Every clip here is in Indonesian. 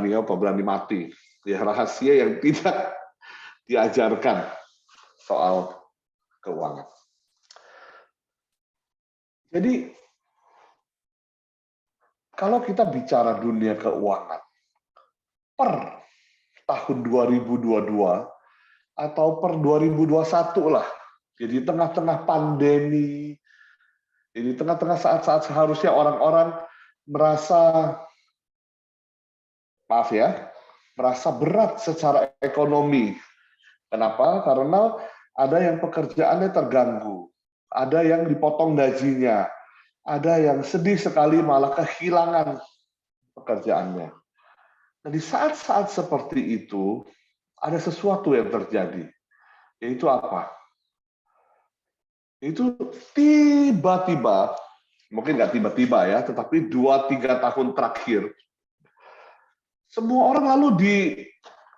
berani apa? Berani mati. Ya, rahasia yang tidak diajarkan soal keuangan. Jadi, kalau kita bicara dunia keuangan, per tahun 2022 atau per 2021 lah, jadi tengah-tengah pandemi, jadi tengah-tengah saat-saat seharusnya orang-orang merasa, maaf ya, merasa berat secara ekonomi. Kenapa? Karena ada yang pekerjaannya terganggu, ada yang dipotong gajinya, ada yang sedih sekali malah kehilangan pekerjaannya. Nah, di saat-saat seperti itu, ada sesuatu yang terjadi. Yaitu apa? Itu tiba-tiba, mungkin nggak tiba-tiba ya, tetapi 2-3 tahun terakhir, semua orang lalu di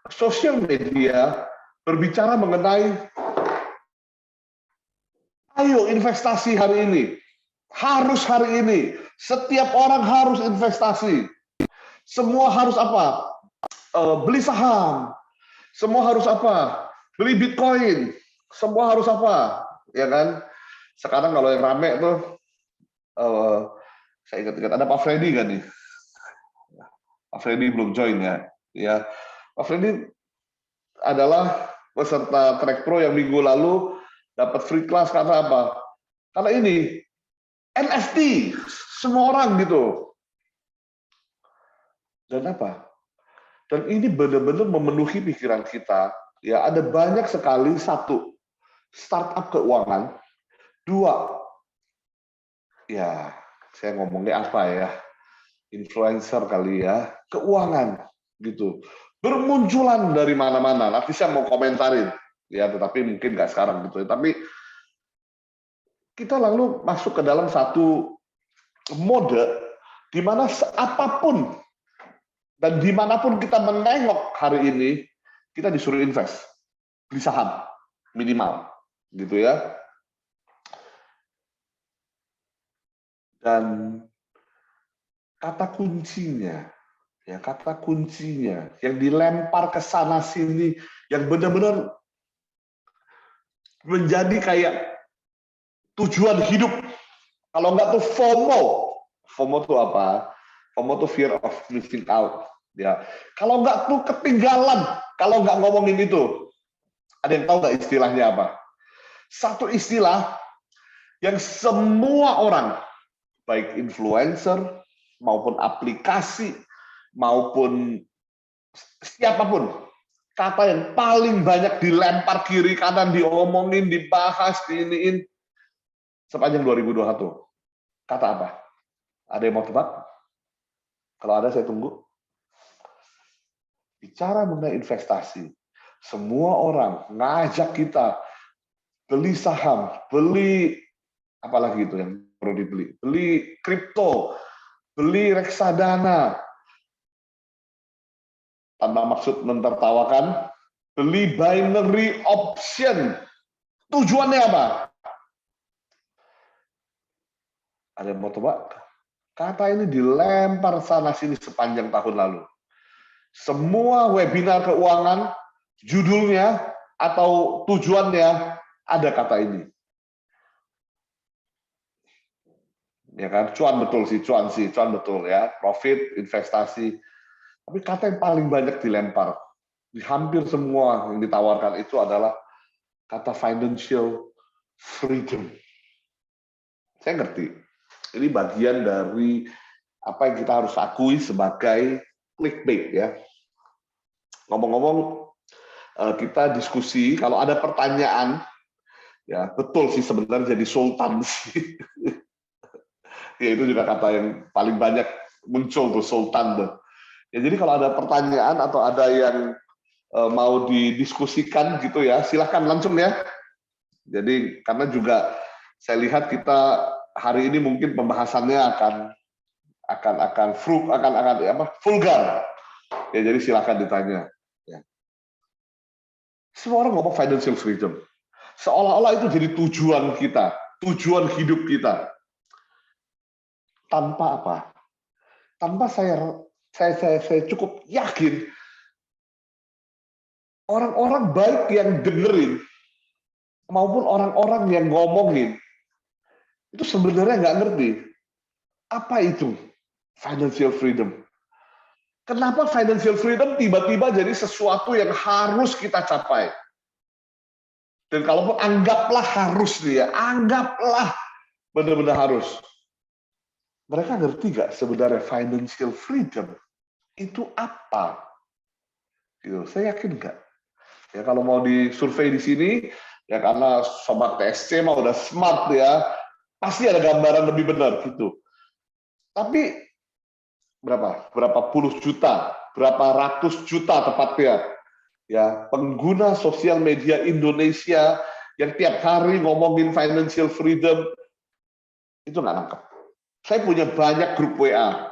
sosial media berbicara mengenai, ayo investasi hari ini, harus hari ini, setiap orang harus investasi, semua harus apa? Beli saham, semua harus apa? Beli Bitcoin, semua harus apa? Ya kan? Sekarang kalau yang rame tuh, saya ingat-ingat ada Pak Freddy kan nih. Pak Freddy belum join ya. Ya, Pak Freddy adalah peserta Trek Pro yang minggu lalu dapat free class karena apa? Karena ini NFT, semua orang gitu. Dan apa? Dan ini benar-benar memenuhi pikiran kita. Ya, ada banyak sekali, satu, startup keuangan, dua, ya saya ngomongnya apa ya? Influencer kali ya, keuangan gitu. Bermunculan dari mana-mana. Nanti saya mau komentarin ya, tetapi mungkin nggak sekarang gitu. Tapi kita lalu masuk ke dalam satu mode di mana apapun dan dimanapun kita menengok hari ini, kita disuruh invest, beli saham minimal, gitu ya. Dan kata kuncinya yang dilempar ke sana sini, yang benar-benar menjadi kayak tujuan hidup. Kalau nggak tuh FOMO. FOMO tuh apa? FOMO tuh fear of missing out. Ya, kalau nggak tuh ketinggalan. Kalau nggak ngomongin itu, ada yang tahu nggak istilahnya apa? Satu istilah yang semua orang, baik influencer maupun aplikasi maupun siapapun, kata yang paling banyak dilempar kiri kanan, diomongin, dibahas, diiniin sepanjang 2021. Kata apa? Ada yang mau tebak? Kalau ada saya tunggu. Bicara mengenai investasi, semua orang ngajak kita beli saham, beli apalagi itu yang perlu dibeli, beli kripto, beli reksadana, tanpa maksud mentertawakan, beli binary option. Tujuannya apa? Ada yang mau tebak? Kata ini dilempar sana sini sepanjang tahun lalu. Semua webinar keuangan, judulnya atau tujuannya ada kata ini. Ya kan, cuan betul sih, cuan betul ya, profit, investasi. Tapi kata yang paling banyak dilempar di hampir semua yang ditawarkan itu adalah kata financial freedom. Saya ngerti, ini bagian dari apa yang kita harus akui sebagai clickbait ya. Ngomong-ngomong, kita diskusi, kalau ada pertanyaan, ya betul sih sebenarnya jadi sultan sih. Ya itu juga kata yang paling banyak muncul tuh, sultan tuh. Ya jadi kalau ada pertanyaan atau ada yang mau didiskusikan gitu ya, silahkan langsung ya. Jadi karena juga saya lihat kita hari ini mungkin pembahasannya akan vulgar. Ya jadi silahkan ditanya. Ya. Semua orang ngomong financial freedom. Seolah-olah itu jadi tujuan kita, tujuan hidup kita. Tanpa apa? Tanpa saya saya cukup yakin orang-orang baik yang dengerin maupun orang-orang yang ngomongin itu sebenarnya nggak ngerti apa itu financial freedom. Kenapa financial freedom tiba-tiba jadi sesuatu yang harus kita capai? Dan kalaupun anggaplah harus nih ya, anggaplah benar-benar harus. Mereka ngerti nggak sebenarnya financial freedom itu apa? Gitu. Saya yakin nggak. Ya kalau mau disurvei di sini, ya karena sobat TSC mah udah smart ya, pasti ada gambaran lebih benar gitu. Tapi berapa puluh juta, berapa ratus juta tepatnya, ya pengguna sosial media Indonesia yang tiap hari ngomongin financial freedom itu nggak nangkep. Saya punya banyak grup WA,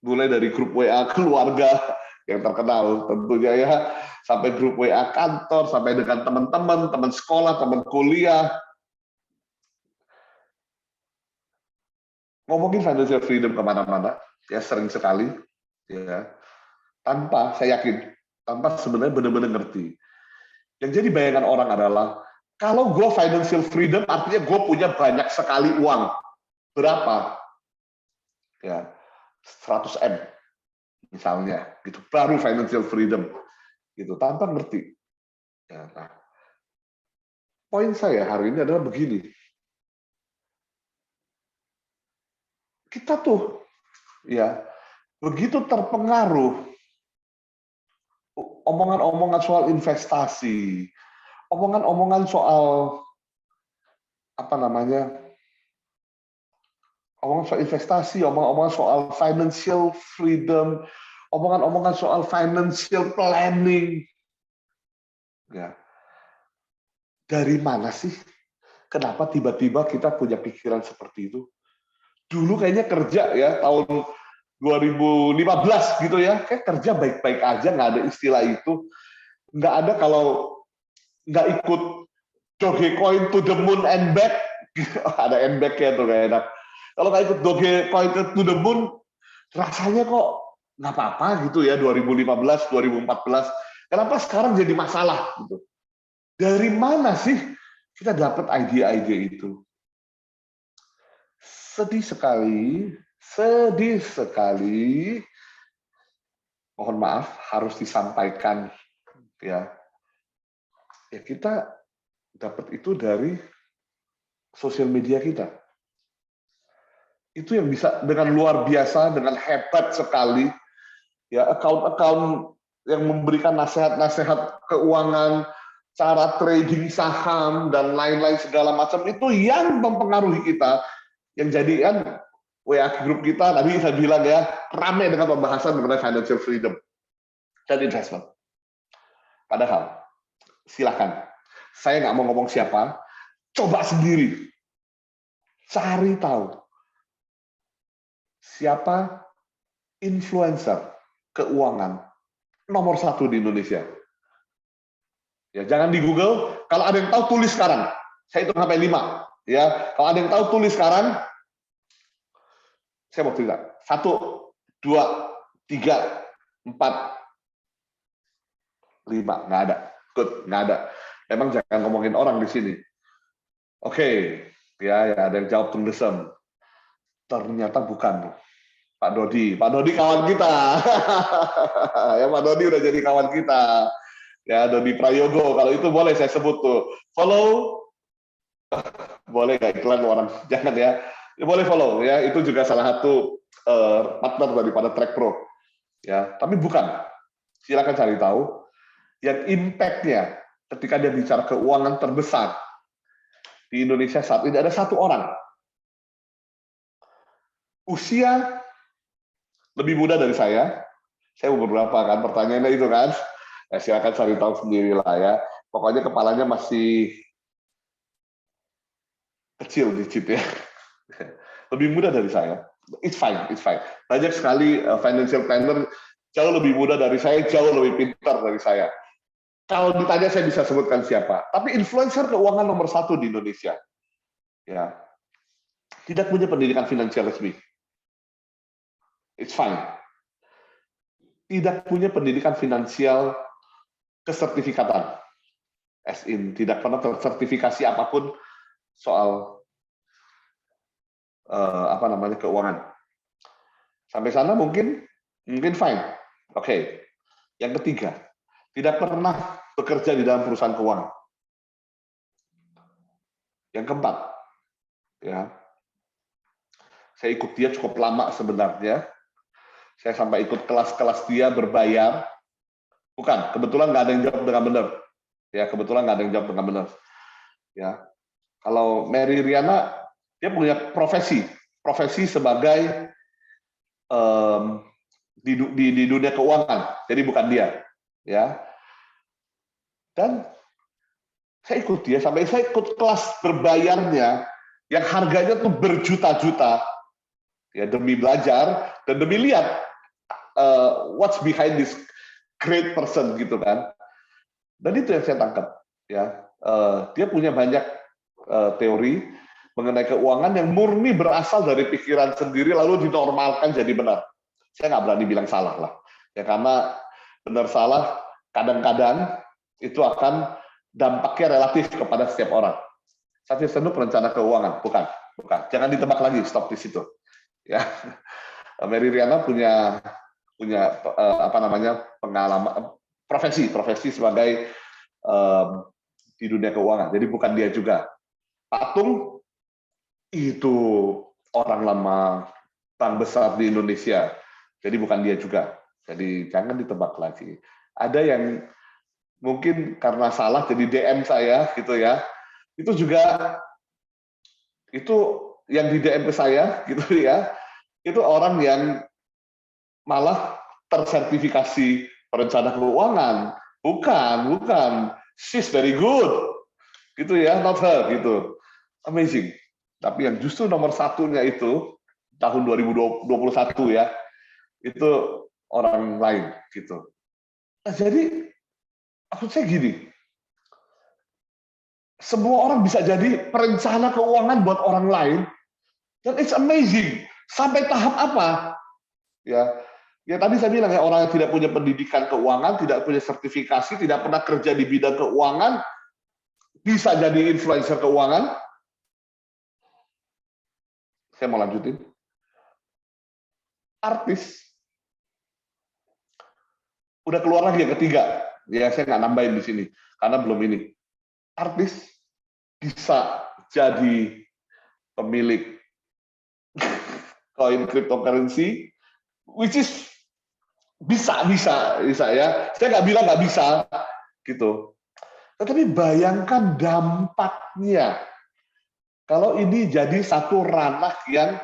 mulai dari grup WA keluarga yang terkenal tentunya ya, sampai grup WA kantor, sampai dengan teman-teman, teman sekolah, teman kuliah, ngomongin financial freedom kemana-mana, ya sering sekali, ya tanpa saya yakin, tanpa sebenarnya benar-benar ngerti. Yang jadi bayangan orang adalah kalau gue financial freedom artinya gue punya banyak sekali uang. Berapa? Ya 100 M misalnya, gitu. Baru financial freedom, gitu. Tanpa ngerti. Ya, nah, poin saya hari ini adalah begini. Kita tuh, ya begitu terpengaruh omongan-omongan soal investasi, omongan-omongan soal apa namanya, omongan soal investasi, omongan-omongan soal financial freedom, omongan-omongan soal financial planning. Ya. Dari mana sih? Kenapa tiba-tiba kita punya pikiran seperti itu? Dulu kayaknya kerja ya, tahun 2015 gitu ya, kayak kerja baik-baik aja, nggak ada istilah itu. Nggak ada kalau nggak ikut Dogecoin to the moon and back, ada and back ya tuh kayak enak. Kalau nggak ikut Dogecoin to the moon, rasanya kok nggak apa-apa gitu ya 2015, 2014. Kenapa sekarang jadi masalah gitu? Dari mana sih kita dapat ide-ide itu? Sedih sekali. Mohon maaf harus disampaikan ya. Ya kita dapat itu dari sosial media kita. Itu yang bisa dengan luar biasa, dengan hebat sekali, ya account-account yang memberikan nasihat-nasihat keuangan, cara trading saham dan lain-lain segala macam itu yang mempengaruhi kita, yang jadikan WA grup kita tadi saya bilang ya ramai dengan pembahasan mengenai financial freedom dan investment. Padahal silakan, saya nggak mau ngomong siapa, coba sendiri, cari tahu siapa influencer keuangan nomor 1 di Indonesia. Ya, jangan di Google. Kalau ada yang tahu tulis sekarang. Saya hitung sampai 5. Ya, kalau ada yang tahu tulis sekarang. Saya mau cerita. 1, 2, 3, 4, 5. Nggak ada. Good, nggak ada. Memang jangan ngomongin orang di sini. Oke, ya ada yang jawab pengesem. Ternyata bukan. Pak Dodi kawan kita. Ya Pak Dodi udah jadi kawan kita. Ya Dodi Prayogo, kalau itu boleh saya sebut tuh. Follow, boleh nggak iklan orang? Jangan ya. Ya boleh follow ya. Itu juga salah satu partner daripada Track Pro. Ya, tapi bukan. Silakan cari tahu. Yang impact-nya ketika dia bicara keuangan terbesar di Indonesia saat ini ada 1 orang. Usia lebih muda dari saya. Saya umur berapa kan? Pertanyaannya itu kan. Ya, silakan cari tahu sendiri lah ya. Pokoknya kepalanya masih kecil dikit ya. Lebih muda dari saya. It's fine. Banyak sekali financial planner jauh lebih muda dari saya, jauh lebih pintar dari saya. Kalau ditanya saya bisa sebutkan siapa. Tapi influencer keuangan nomor 1 di Indonesia. Ya. Tidak punya pendidikan finansial resmi. It's fine. tidak punya pendidikan finansial kesertifikatan, as in tidak pernah tersertifikasi apapun soal keuangan. Sampai sana mungkin fine. Oke. Yang ketiga, tidak pernah bekerja di dalam perusahaan keuangan. Yang keempat, ya, saya ikut dia cukup lama sebenarnya. Saya sampai ikut kelas-kelas dia berbayar. Bukan, kebetulan nggak ada yang jawab dengan benar. Ya, kebetulan nggak ada yang jawab dengan benar. Ya, kalau Mary Riana, dia punya profesi sebagai di dunia keuangan. Jadi bukan dia. Ya, dan saya ikut dia sampai saya ikut kelas berbayarnya yang harganya tuh berjuta-juta. Ya, demi belajar dan demi lihat what's behind this great person gitu kan. Dan itu yang saya tangkap. Ya, dia punya banyak teori mengenai keuangan yang murni berasal dari pikiran sendiri lalu dinormalkan jadi benar. Saya nggak berani bilang salah lah. Ya, karena benar salah kadang-kadang itu akan dampaknya relatif kepada setiap orang. Satya Senu perencana keuangan, bukan. Jangan ditebak lagi, stop di situ. Ya, Mary Riana punya pengalaman profesi sebagai di dunia keuangan. Jadi bukan dia juga. Patung itu orang lama bank besar di Indonesia. Jadi bukan dia juga. Jadi jangan ditebak lagi. Ada yang mungkin karena salah jadi DM saya gitu ya. Itu juga itu yang di DM ke saya gitu ya. Itu orang yang malah tersertifikasi perencana keuangan. Bukan. She's very good. Gitu ya, not her gitu. Amazing. Tapi yang justru nomor satunya itu tahun 2021 ya, itu orang lain gitu. Nah, jadi maksud saya gini, semua orang bisa jadi perencana keuangan buat orang lain, dan it's amazing. Sampai tahap apa? Ya tadi saya bilang ya, orang yang tidak punya pendidikan keuangan, tidak punya sertifikasi, tidak pernah kerja di bidang keuangan, bisa jadi influencer keuangan. Saya mau lanjutin. Artis. Udah keluar lagi yang ketiga. Ya, saya nggak nambahin di sini karena belum ini. Artis bisa jadi pemilik koin cryptocurrency, which is bisa ya. Saya nggak bilang nggak bisa gitu. Tetapi bayangkan dampaknya kalau ini jadi satu ranah yang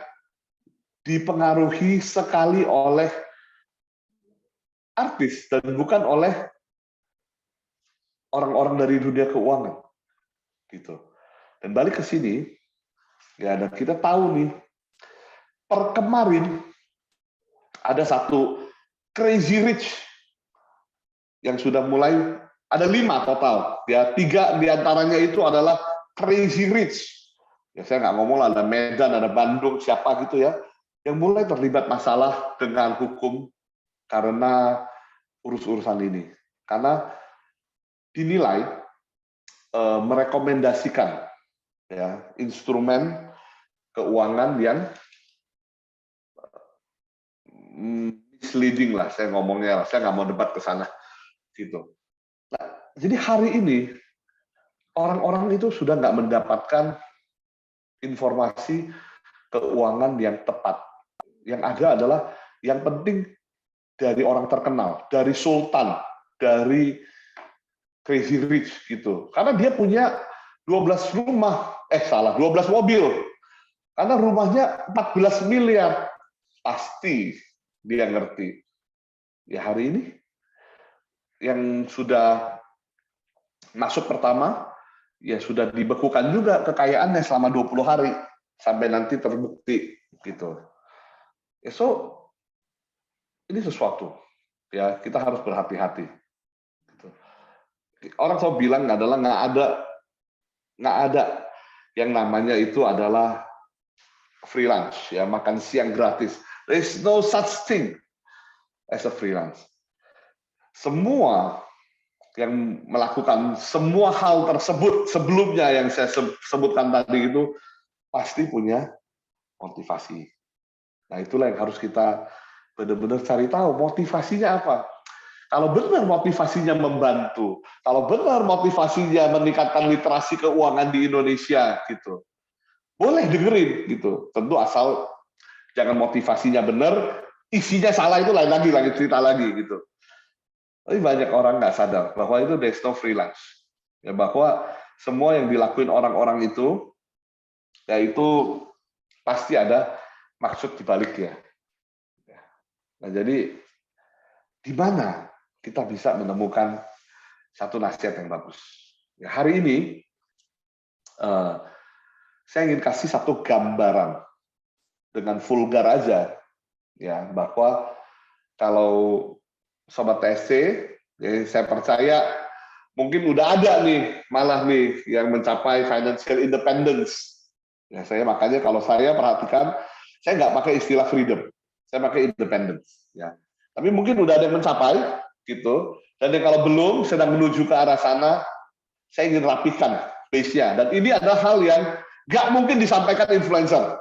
dipengaruhi sekali oleh artis dan bukan oleh orang-orang dari dunia keuangan gitu. Dan balik ke sini ya, dan kita tahu nih per kemarin ada satu Crazy Rich yang sudah mulai, ada 5 total ya, 3 diantaranya itu adalah Crazy Rich ya. Saya nggak ngomong lah, ada Medan, ada Bandung, siapa gitu ya, yang mulai terlibat masalah dengan hukum karena urusan ini, karena dinilai merekomendasikan ya instrumen keuangan yang misleading lah, saya ngomongnya, saya nggak mau debat ke sana gitu. Nah, jadi hari ini orang-orang itu sudah nggak mendapatkan informasi keuangan yang tepat. Yang ada adalah yang penting dari orang terkenal, dari sultan, dari Crazy Rich gitu. Karena dia punya 12 mobil. Karena rumahnya 14 miliar. Pasti dia ngerti. Ya hari ini yang sudah masuk pertama, ya sudah dibekukan juga kekayaannya selama 20 hari sampai nanti terbukti gitu. Ya, so ini sesuatu ya, kita harus berhati-hati. Orang selalu bilang adalah nggak ada yang namanya itu adalah freelance ya, makan siang gratis. There is no such thing as a freelance. semua yang melakukan semua hal tersebut sebelumnya yang saya sebutkan tadi itu pasti punya motivasi. Nah, itulah yang harus kita benar-benar cari tahu motivasinya apa. Kalau benar motivasinya membantu, kalau benar motivasinya meningkatkan literasi keuangan di Indonesia gitu, boleh dengerin gitu. Tentu asal jangan motivasinya benar, isinya salah itu lain lagi cerita lagi gitu. Tapi banyak orang nggak sadar bahwa itu there's no freelance. Ya, bahwa semua yang dilakuin orang-orang itu, yaitu pasti ada maksud di baliknya. Nah, jadi di mana kita bisa menemukan satu nasihat yang bagus? Ya, hari ini saya ingin kasih satu gambaran dengan vulgar aja, ya, bahwa kalau sobat TSC, ya, saya percaya mungkin udah ada nih malah nih yang mencapai financial independence. Ya, saya makanya kalau saya perhatikan, saya nggak pakai istilah freedom, saya pakai independence. Ya, tapi mungkin udah ada yang mencapai gitu, dan yang kalau belum sedang menuju ke arah sana, saya ingin rapihkan base-nya. Dan ini adalah hal yang nggak mungkin disampaikan influencer.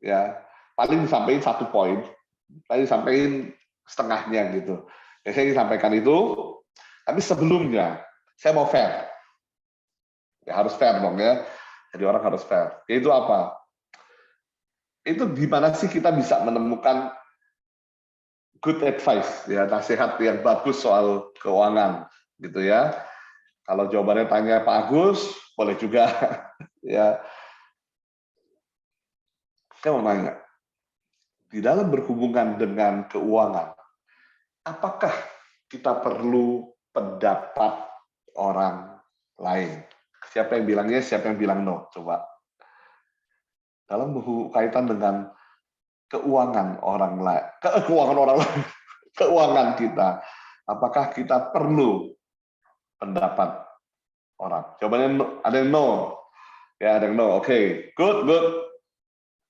Ya, paling disampaikan satu poin, paling disampaikan setengahnya gitu. Ya, saya ingin sampaikan itu, tapi sebelumnya saya mau fair. Ya, harus fair dong ya. Jadi orang harus fair. Itu apa? Itu gimana sih kita bisa menemukan good advice, ya, nasihat yang bagus soal keuangan, gitu ya. Kalau jawabannya tanya Pak Agus, boleh juga. Ya, saya mau nanya, di dalam berhubungan dengan keuangan, apakah kita perlu pendapat orang lain? Siapa yang bilangnya, siapa yang bilang no? Coba. Dalam kaitan dengan keuangan orang lain, keuangan kita, apakah kita perlu pendapat orang? Jawabannya no, ada yang no, ya, ada yang no. Oke, good.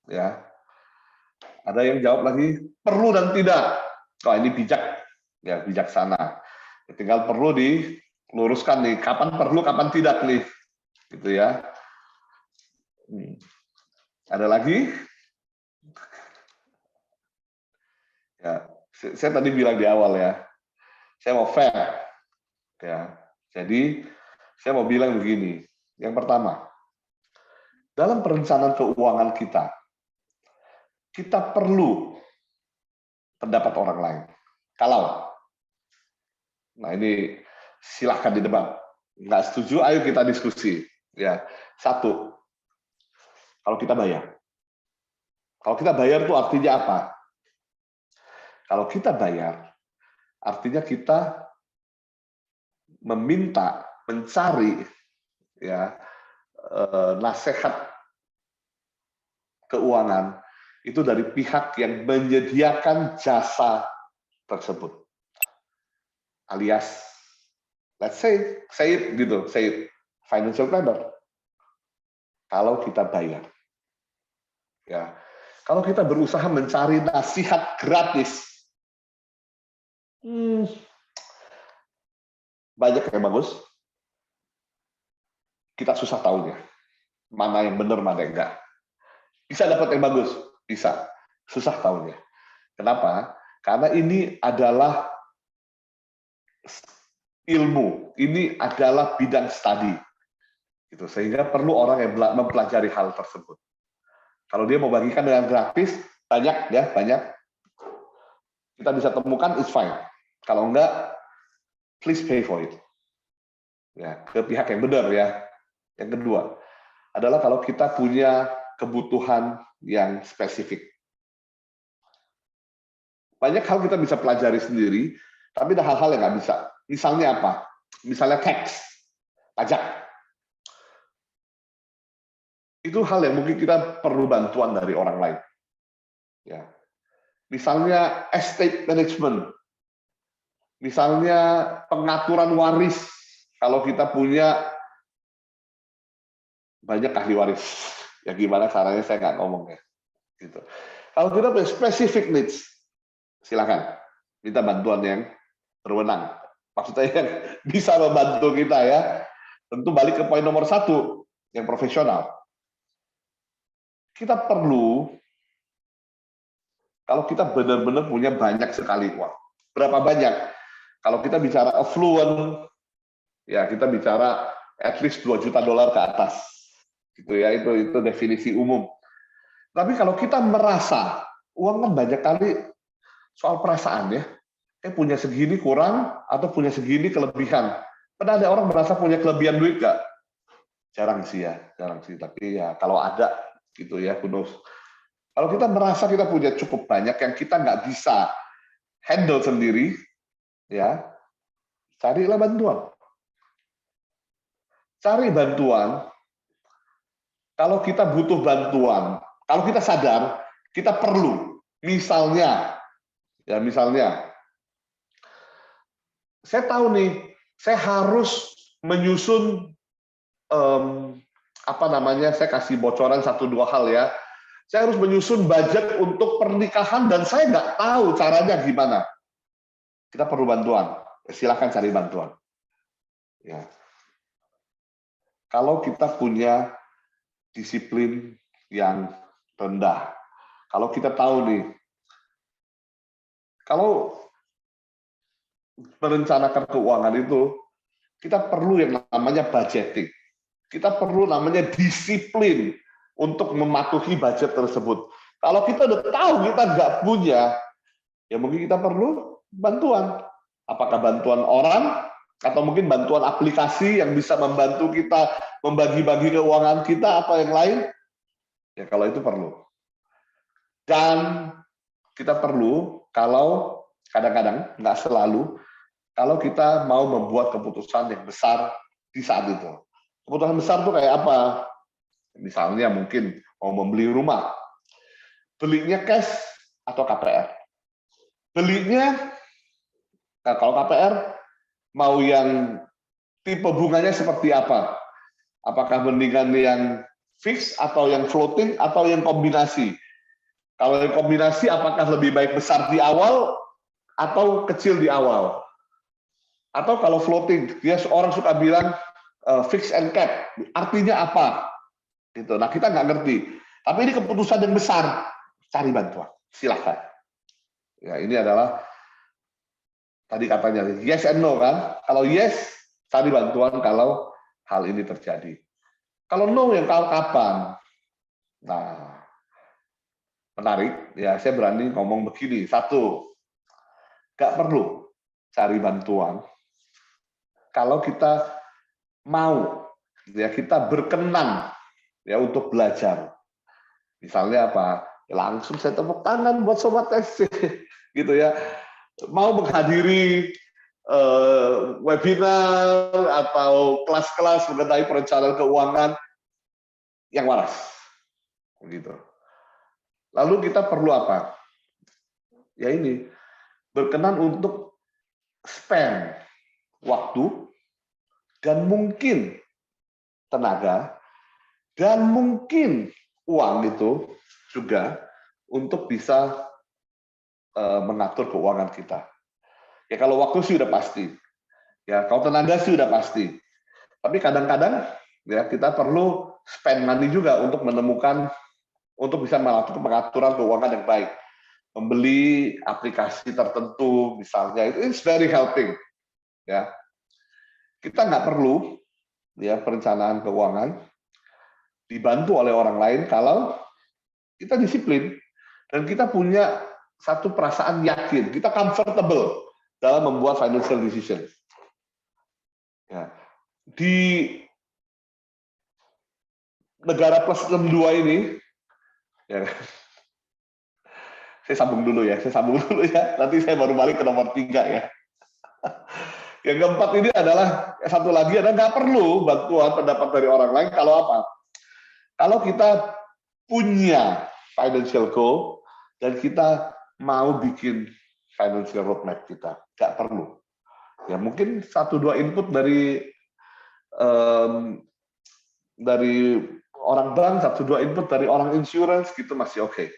Ya, ada yang jawab lagi perlu dan tidak. Oh, ini bijak, ya, bijaksana. Tinggal perlu diluruskan nih, kapan perlu, kapan tidak nih, gitu ya. Ada lagi? Ya, saya tadi bilang di awal ya, saya mau fair, ya. Jadi saya mau bilang begini. Yang pertama, dalam perencanaan keuangan kita perlu pendapat orang lain. Kalau, nah ini silahkan didebat. Nggak setuju, ayo kita diskusi. Ya, satu, kalau kita bayar. Kalau kita bayar itu artinya apa? Kalau kita bayar, artinya kita meminta, mencari, ya, nasihat keuangan itu dari pihak yang menyediakan jasa tersebut. Alias, let's say financial planner. Kalau kita bayar, ya, kalau kita berusaha mencari nasihat gratis, banyak yang bagus, kita susah tahunya mana yang benar, mana yang enggak. Bisa dapat yang bagus, bisa, susah tahunya. Kenapa? Karena ini adalah ilmu, ini adalah bidang studi, gitu. Sehingga perlu orang yang mempelajari hal tersebut. Kalau dia mau bagikan dengan gratis, banyak ya, banyak. Kita bisa temukan, it's fine. Kalau enggak, please pay for it. Ya, ke pihak yang benar ya. Yang kedua adalah kalau kita punya kebutuhan yang spesifik. Banyak hal kita bisa pelajari sendiri, tapi ada hal-hal yang nggak bisa. Misalnya apa? Misalnya tax, pajak. Itu hal yang mungkin kita perlu bantuan dari orang lain. Ya. Misalnya estate management, misalnya pengaturan waris. Kalau kita punya banyak ahli waris, ya gimana caranya saya nggak ngomong ya. Gitu. Kalau kita punya specific needs, silakan minta bantuan yang berwenang. Maksudnya yang bisa membantu kita ya. Tentu balik ke poin nomor 1, yang profesional. Kita perlu, kalau kita benar-benar punya banyak sekali uang. Berapa banyak? Kalau kita bicara affluent, ya kita bicara at least 2 juta dolar ke atas. Gitu ya, itu definisi umum. Tapi kalau kita merasa uang kan banyak kali soal perasaan ya. Punya segini kurang atau punya segini kelebihan. Pernah ada orang merasa punya kelebihan duit nggak? Jarang sih ya, jarang sih. Tapi ya kalau ada gitu ya, kudos. Kalau kita merasa kita punya cukup banyak yang kita nggak bisa handle sendiri, ya carilah bantuan. Cari bantuan. Kalau kita butuh bantuan, kalau kita sadar kita perlu, misalnya, saya tahu nih, saya harus menyusun saya kasih bocoran 1-2 hal ya. Saya harus menyusun budget untuk pernikahan dan saya nggak tahu caranya gimana. Kita perlu bantuan. Silakan cari bantuan. Ya. Kalau kita punya disiplin yang rendah, kalau kita tahu nih, kalau merencanakan keuangan itu, kita perlu yang namanya budgeting. Kita perlu namanya disiplin untuk mematuhi budget tersebut. Kalau kita udah tahu kita nggak punya, ya mungkin kita perlu bantuan. Apakah bantuan orang, atau mungkin bantuan aplikasi yang bisa membantu kita membagi-bagi keuangan kita, atau yang lain. Ya kalau itu perlu. Dan kita perlu, kalau kadang-kadang, nggak selalu, kalau kita mau membuat keputusan yang besar di saat itu. Keputusan besar itu kayak apa? Misalnya mungkin mau membeli rumah. Belinya cash atau KPR? Belinya, nah kalau KPR, mau yang tipe bunganya seperti apa? Apakah mendingan yang fix atau yang floating atau yang kombinasi? Kalau yang kombinasi, apakah lebih baik besar di awal atau kecil di awal? Atau kalau floating, dia orang suka bilang fix and cap, artinya apa? Gitu. Nah kita nggak ngerti. Tapi ini keputusan yang besar, cari bantuan. Silahkan. Ya ini adalah tadi katanya yes and no kan. Kalau yes, cari bantuan kalau hal ini terjadi. Kalau no, yang kapan? Nah, menarik. Ya saya berani ngomong begini. 1, nggak perlu cari bantuan kalau kita mau, ya kita berkenan ya untuk belajar. Misalnya apa? Langsung saya tepuk tangan buat Sobat SC, gitu ya. Mau menghadiri webinar atau kelas-kelas mengenai perencanaan keuangan yang waras, gitu. Lalu kita perlu apa? Ya ini, berkenan untuk spend waktu dan mungkin tenaga dan mungkin uang itu juga untuk bisa mengatur keuangan kita. Ya kalau waktu sih udah pasti. Ya kalau tenaga sih udah pasti. Tapi kadang-kadang ya kita perlu spend money juga untuk menemukan, untuk bisa melakukan pengaturan keuangan yang baik. Membeli aplikasi tertentu misalnya, itu is very helping. Ya. Kita nggak perlu ya perencanaan keuangan dibantu oleh orang lain kalau kita disiplin dan kita punya satu perasaan yakin, kita comfortable dalam membuat financial decision. Ya. Di negara plus 62 ini, ya, saya sambung dulu ya, nanti saya baru balik ke nomor 3 ya. Yang keempat ini adalah, satu lagi adalah nggak perlu bantuan pendapat dari orang lain kalau apa? Kalau kita punya financial goal dan kita mau bikin financial roadmap kita, nggak perlu. Ya mungkin 1-2 input dari orang bank, 1-2 input dari orang insurance gitu masih oke.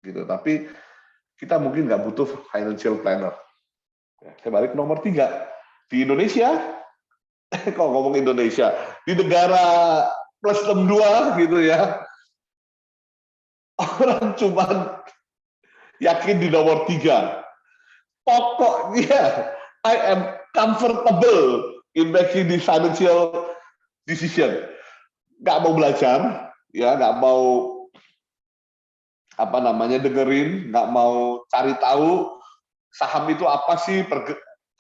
Gitu. Tapi kita mungkin nggak butuh financial planner. Saya balik ke nomor 3. Di Indonesia, kalau ngomong Indonesia, di negara plus 62 gitu ya, orang cuma yakin di nomor 3. Pokoknya, I am comfortable in making the financial decision. Nggak mau belajar, ya, nggak mau dengerin, nggak mau cari tahu saham itu apa sih,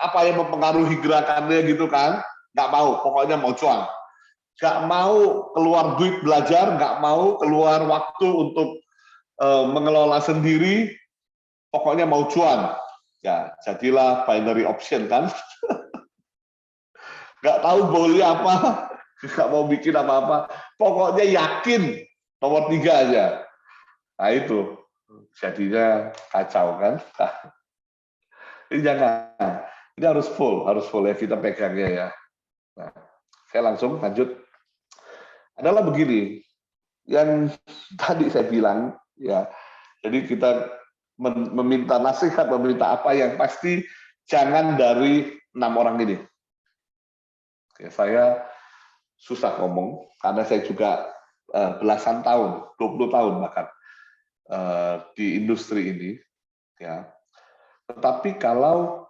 apa yang mempengaruhi gerakannya gitu kan, nggak mau, pokoknya mau cuan. Nggak mau keluar duit belajar, nggak mau keluar waktu untuk mengelola sendiri, pokoknya mau cuan. Ya, jadilah binary option kan. Nggak tahu boleh apa, nggak mau bikin apa-apa, pokoknya yakin nomor 3 aja. Nah itu, jadinya kacau kan. Nah, ini jangan, ini harus full ya kita pegangnya ya. Nah, saya langsung lanjut. Adalah begini, yang tadi saya bilang ya, jadi kita meminta nasihat, meminta apa yang pasti jangan dari 6 orang ini. Ya, saya susah ngomong karena saya juga belasan tahun, 20 tahun bahkan di industri ini, ya. Tetapi kalau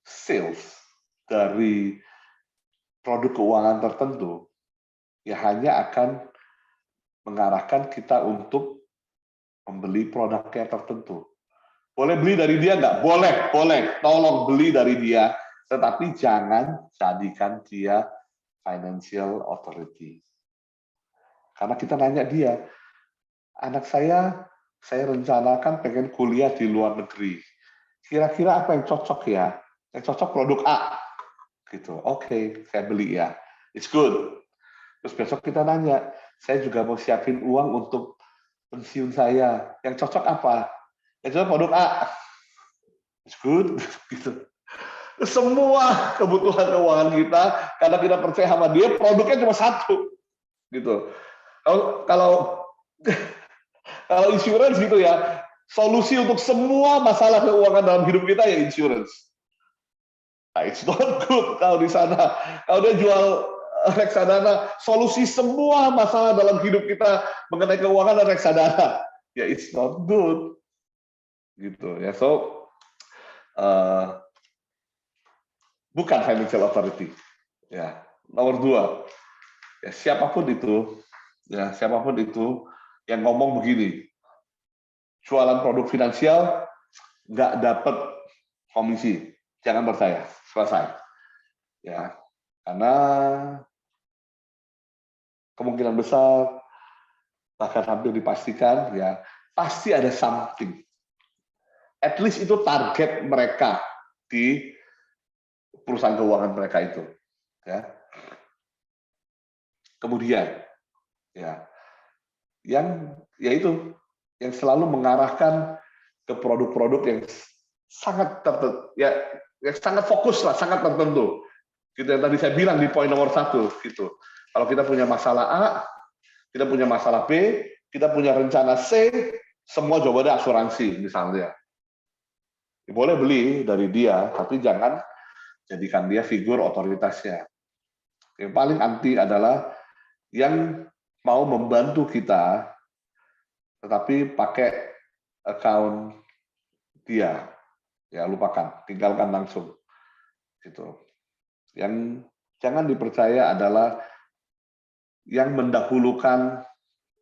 sales dari produk keuangan tertentu, ya hanya akan mengarahkan kita untuk membeli produknya tertentu. Boleh beli dari dia nggak? Boleh, boleh. Tolong beli dari dia, tetapi jangan jadikan dia financial authority. Karena kita nanya dia, anak saya rencanakan pengen kuliah di luar negeri. Kira-kira apa yang cocok ya? Yang cocok produk A. Gitu. Oke, saya beli ya. It's good. Terus besok kita nanya, saya juga mau siapin uang untuk pensiun saya. Yang cocok apa? Yang cocok produk A. It's good. Gitu. Semua kebutuhan keuangan kita, karena kita percaya sama dia, produknya cuma satu. Gitu. Kalau insurance gitu ya, solusi untuk semua masalah keuangan dalam hidup kita ya insurance. Nah, it's not good kalau di sana. Kalau dia jual reksadana, solusi semua masalah dalam hidup kita mengenai keuangan dan reksadana, ya it's not good. Gitu ya. So bukan financial authority. Ya, nomor 2. Ya, siapapun itu yang ngomong begini, jualan produk finansial nggak dapat komisi, jangan percaya, selesai. Ya, karena kemungkinan besar, bahkan hampir dipastikan, ya pasti ada something. At least itu target mereka di perusahaan keuangan mereka itu. Ya. Kemudian, ya, yang selalu mengarahkan ke produk-produk yang sangat tertentu, ya, yang sangat fokus lah, sangat tertentu. Gitu yang tadi saya bilang di poin nomor 1, gitu. Kalau kita punya masalah A, kita punya masalah B, kita punya rencana C, semua jawabannya asuransi misalnya. Boleh beli dari dia, tapi jangan jadikan dia figur otoritasnya. Yang paling anti adalah yang mau membantu kita, tetapi pakai account dia. Ya, lupakan, tinggalkan langsung. Gitu. Yang jangan dipercaya adalah yang mendahulukan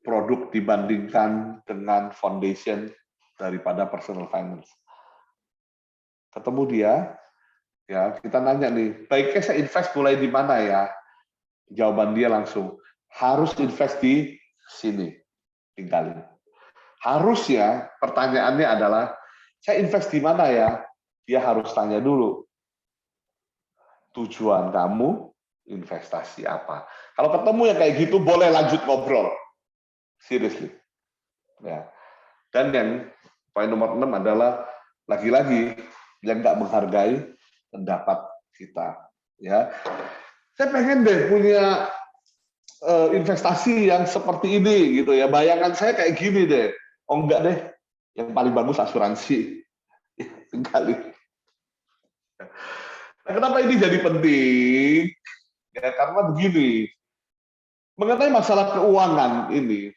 produk dibandingkan dengan foundation daripada personal finance. Ketemu dia, ya kita nanya nih, baiknya saya invest mulai di mana ya? Jawaban dia langsung, harus invest di sini. Tinggalin. Harus ya, pertanyaannya adalah, saya invest di mana ya? Dia harus tanya dulu, tujuan kamu investasi apa? Kalau ketemu yang kayak gitu, boleh lanjut ngobrol. Seriously. Ya. Dan yang poin nomor 6 adalah, lagi-lagi, yang nggak menghargai pendapat kita. Ya, saya pengen deh punya investasi yang seperti ini gitu ya. Bayangan saya kayak gini deh. Oh enggak deh, yang paling bagus asuransi. Tinggalin. Nah, kenapa ini jadi penting? Ya, karena begini, mengenai masalah keuangan ini,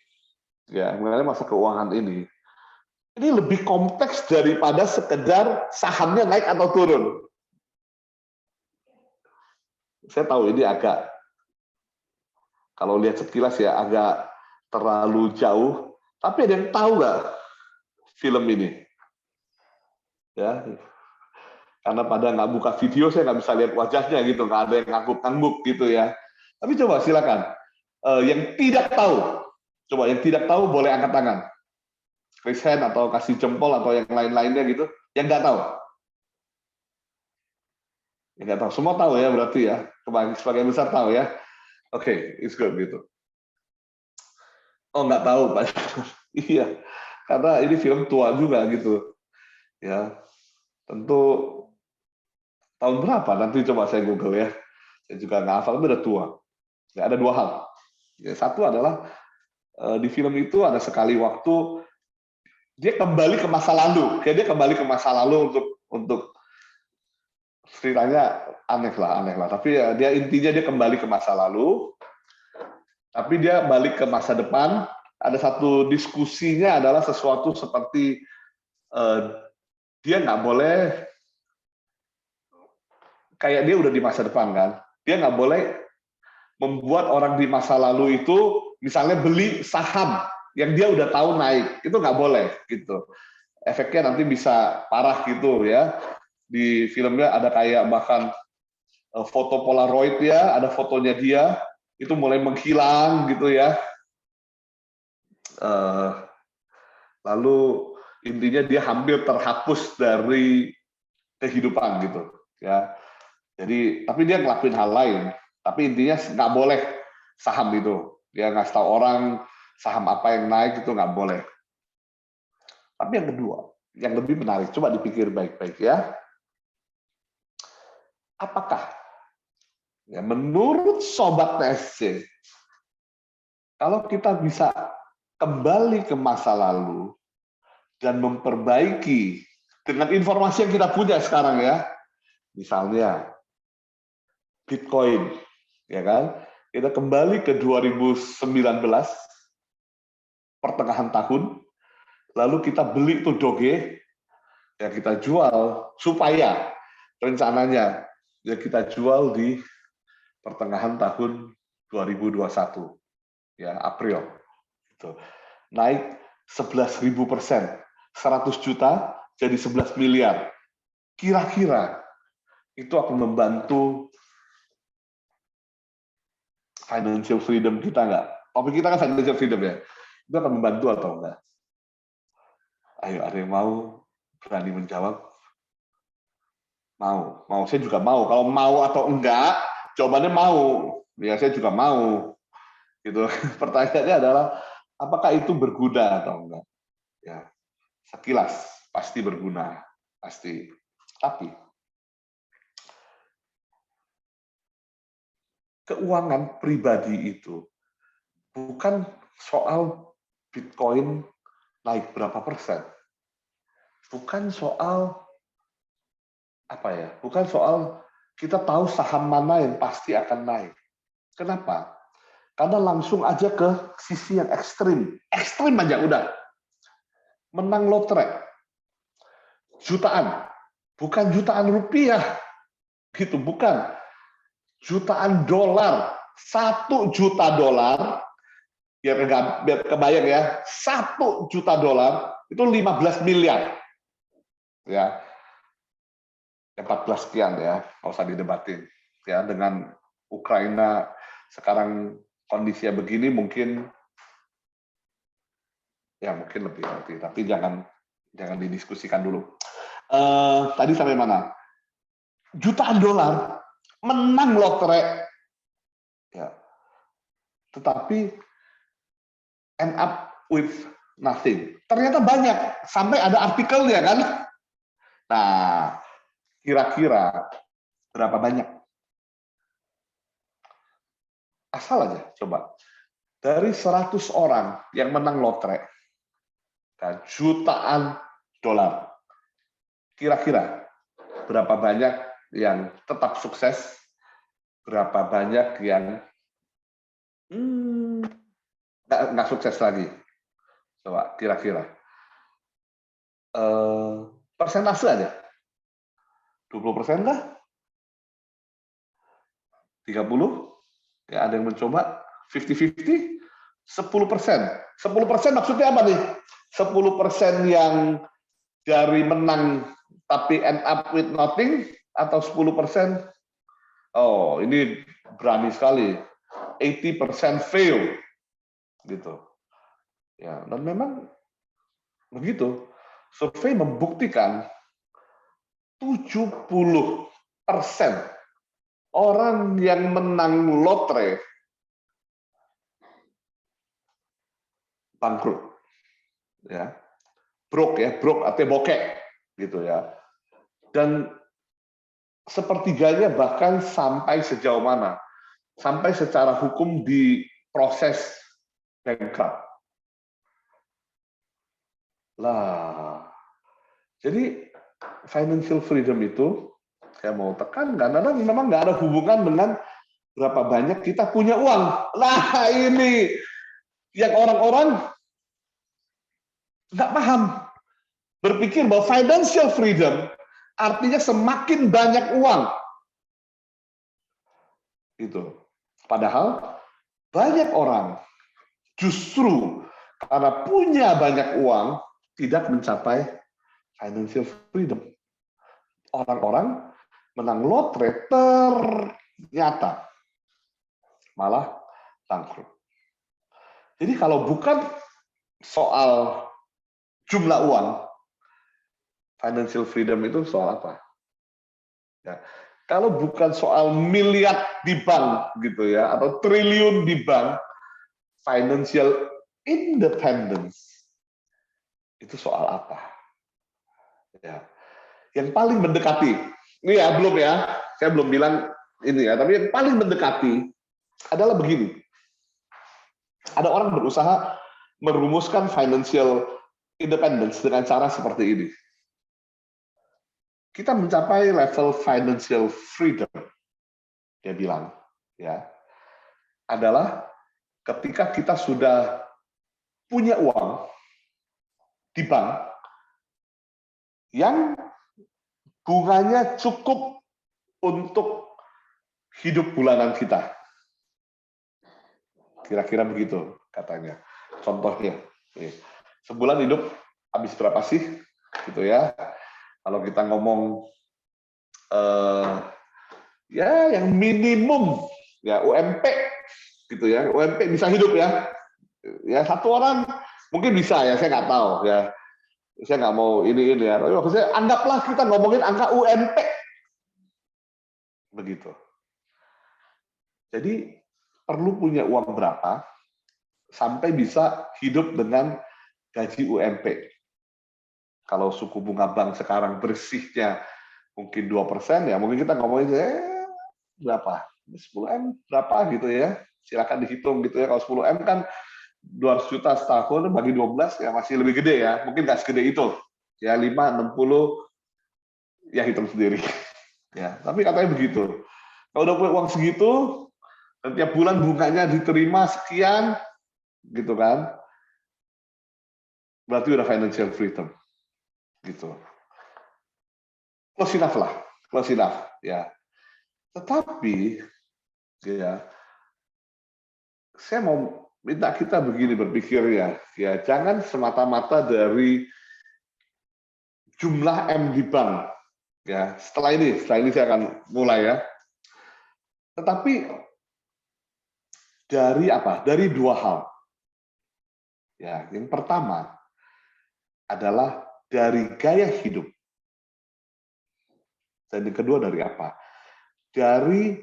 ini lebih kompleks daripada sekedar sahamnya naik atau turun. Saya tahu ini agak, kalau lihat sekilas ya agak terlalu jauh, tapi ada yang tahu nggak film ini? Ya, karena pada nggak buka video, saya nggak bisa lihat wajahnya gitu, nggak ada yang ngangguk-ngangguk gitu ya. Tapi coba silakan, yang tidak tahu, yang tidak tahu boleh angkat tangan. Raise hand atau kasih jempol atau yang lain-lainnya gitu, yang nggak tahu. Yang nggak tahu, semua tahu ya berarti ya, sebagian besar tahu ya. Oke, it's good gitu. Oh nggak tahu Pak. Iya, karena ini film tua juga gitu. Ya, tentu tahun berapa? Nanti coba saya Google ya. Saya juga nggak hafal, itu udah tua. Ya, ada dua hal. Ya, satu adalah di film itu ada sekali waktu dia kembali ke masa lalu. Dia kembali ke masa lalu untuk ceritanya aneh lah. Tapi ya, dia intinya dia kembali ke masa lalu. Tapi dia balik ke masa depan. Ada satu diskusinya adalah sesuatu seperti dia nggak boleh kayak dia udah di masa depan kan. Dia nggak boleh membuat orang di masa lalu itu misalnya beli saham yang dia udah tahu naik, itu nggak boleh gitu. Efeknya nanti bisa parah gitu ya. Di filmnya ada kayak bahkan foto Polaroid ya, ada fotonya dia itu mulai menghilang gitu ya. Lalu intinya dia hampir terhapus dari kehidupan gitu ya. Jadi tapi dia ngelakuin hal lain. Tapi intinya nggak boleh saham itu. Dia ngasih tahu orang saham apa yang naik itu nggak boleh. Tapi yang kedua, yang lebih menarik, coba dipikir baik-baik ya. Apakah ya, menurut Sobat TSC, kalau kita bisa kembali ke masa lalu dan memperbaiki dengan informasi yang kita punya sekarang ya, misalnya Bitcoin, ya kan? Kita kembali ke 2019 pertengahan tahun, lalu kita beli tuh Doge, ya kita jual supaya rencananya ya kita jual di pertengahan tahun 2021, ya April, gitu. Naik 11.000%, 100 juta jadi 11 miliar. Kira-kira itu akan membantu financial freedom kita nggak? Topik kita kan financial freedom ya. Itu akan membantu atau enggak? Ayo, ada yang mau berani menjawab? Mau. Saya juga mau. Kalau mau atau enggak, jawabannya mau. Ya, saya juga mau. Gitu. Pertanyaannya adalah, apakah itu berguna atau enggak? Ya, sekilas pasti berguna, pasti. Tapi keuangan pribadi itu bukan soal Bitcoin naik berapa persen, bukan soal apa ya, bukan soal kita tahu saham mana yang pasti akan naik. Kenapa? Karena langsung aja ke sisi yang ekstrim aja udah. Menang lotre, jutaan, bukan jutaan rupiah, gitu, bukan. Jutaan dolar, 1 juta dolar, biar kebayang ya, 1 juta dolar itu 15 miliar. Ya, 14 sekian ya, nggak usah didebatin. Ya, dengan Ukraina sekarang kondisinya begini mungkin lebih nanti, tapi jangan didiskusikan dulu. Tadi sampai mana? Jutaan dolar menang lotre, ya. Tetapi end up with nothing. Ternyata banyak, sampai ada artikelnya kan. Nah, kira-kira berapa banyak? Asal aja, coba. Dari 100 orang yang menang lotre, dan jutaan dolar, kira-kira berapa banyak yang tetap sukses, berapa banyak yang nggak sukses lagi? Coba kira-kira. Persentase aja. 20% kah? 30? Ya, ada yang mencoba 50-50? 10%. 10% maksudnya apa nih? 10% yang dari menang tapi end up with nothing, atau 10%? Oh, ini berani sekali. 80% fail. Gitu. Ya, dan memang begitu. Survei membuktikan 70% orang yang menang lotre bangkrut, ya, broke artinya bokek, gitu ya. Dan sepertiganya bahkan sampai sejauh mana? Sampai secara hukum diproses bankrupt. Lah, jadi financial freedom itu saya mau tekan karena memang nggak ada hubungan dengan berapa banyak kita punya uang. Nah, ini yang orang-orang nggak paham. Berpikir bahwa financial freedom artinya semakin banyak uang. Itu. Padahal banyak orang justru karena punya banyak uang tidak mencapai financial freedom. Orang-orang menang lotre ternyata malah bangkrut. Jadi kalau bukan soal jumlah uang, financial freedom itu soal apa? Ya. Kalau bukan soal miliar di bank gitu ya, atau triliun di bank, financial independence itu soal apa? Ya. Yang paling mendekati, ini ya belum ya, saya belum bilang ini ya, tapi yang paling mendekati adalah begini. Ada orang berusaha merumuskan financial independence dengan cara seperti ini. Kita mencapai level financial freedom, dia bilang, ya, adalah ketika kita sudah punya uang di bank yang bunganya cukup untuk hidup bulanan kita. Kira-kira begitu katanya. Contohnya, sebulan hidup habis berapa sih? Gitu ya. Kalau kita ngomong ya yang minimum ya UMP gitu ya. UMP bisa hidup ya. Ya satu orang mungkin bisa ya, saya nggak tahu ya. Saya nggak mau ini ya. Tapi maksudnya anggaplah kita ngomongin angka UMP. Begitu. Jadi perlu punya uang berapa sampai bisa hidup dengan gaji UMP. Kalau suku bunga bank sekarang bersihnya mungkin 2%, ya mungkin kita ngomongin berapa? 10M berapa gitu ya. Silakan dihitung gitu ya. Kalau 10M kan 200 juta setahun bagi 12 ya masih lebih gede ya. Mungkin nggak segede itu. Ya 5, 60 ya hitung sendiri. Ya, tapi katanya begitu. Kalau udah punya uang segitu, setiap bulan bunganya diterima sekian gitu kan. Berarti udah financial freedom. Gitu. Close enough lah, close enough ya. Tetapi ya saya mau minta kita begini berpikir ya jangan semata-mata dari jumlah M di bank ya. Setelah ini saya akan mulai ya. Tetapi dari apa? Dari dua hal. Ya, yang pertama adalah dari gaya hidup. Dan yang kedua dari apa? Dari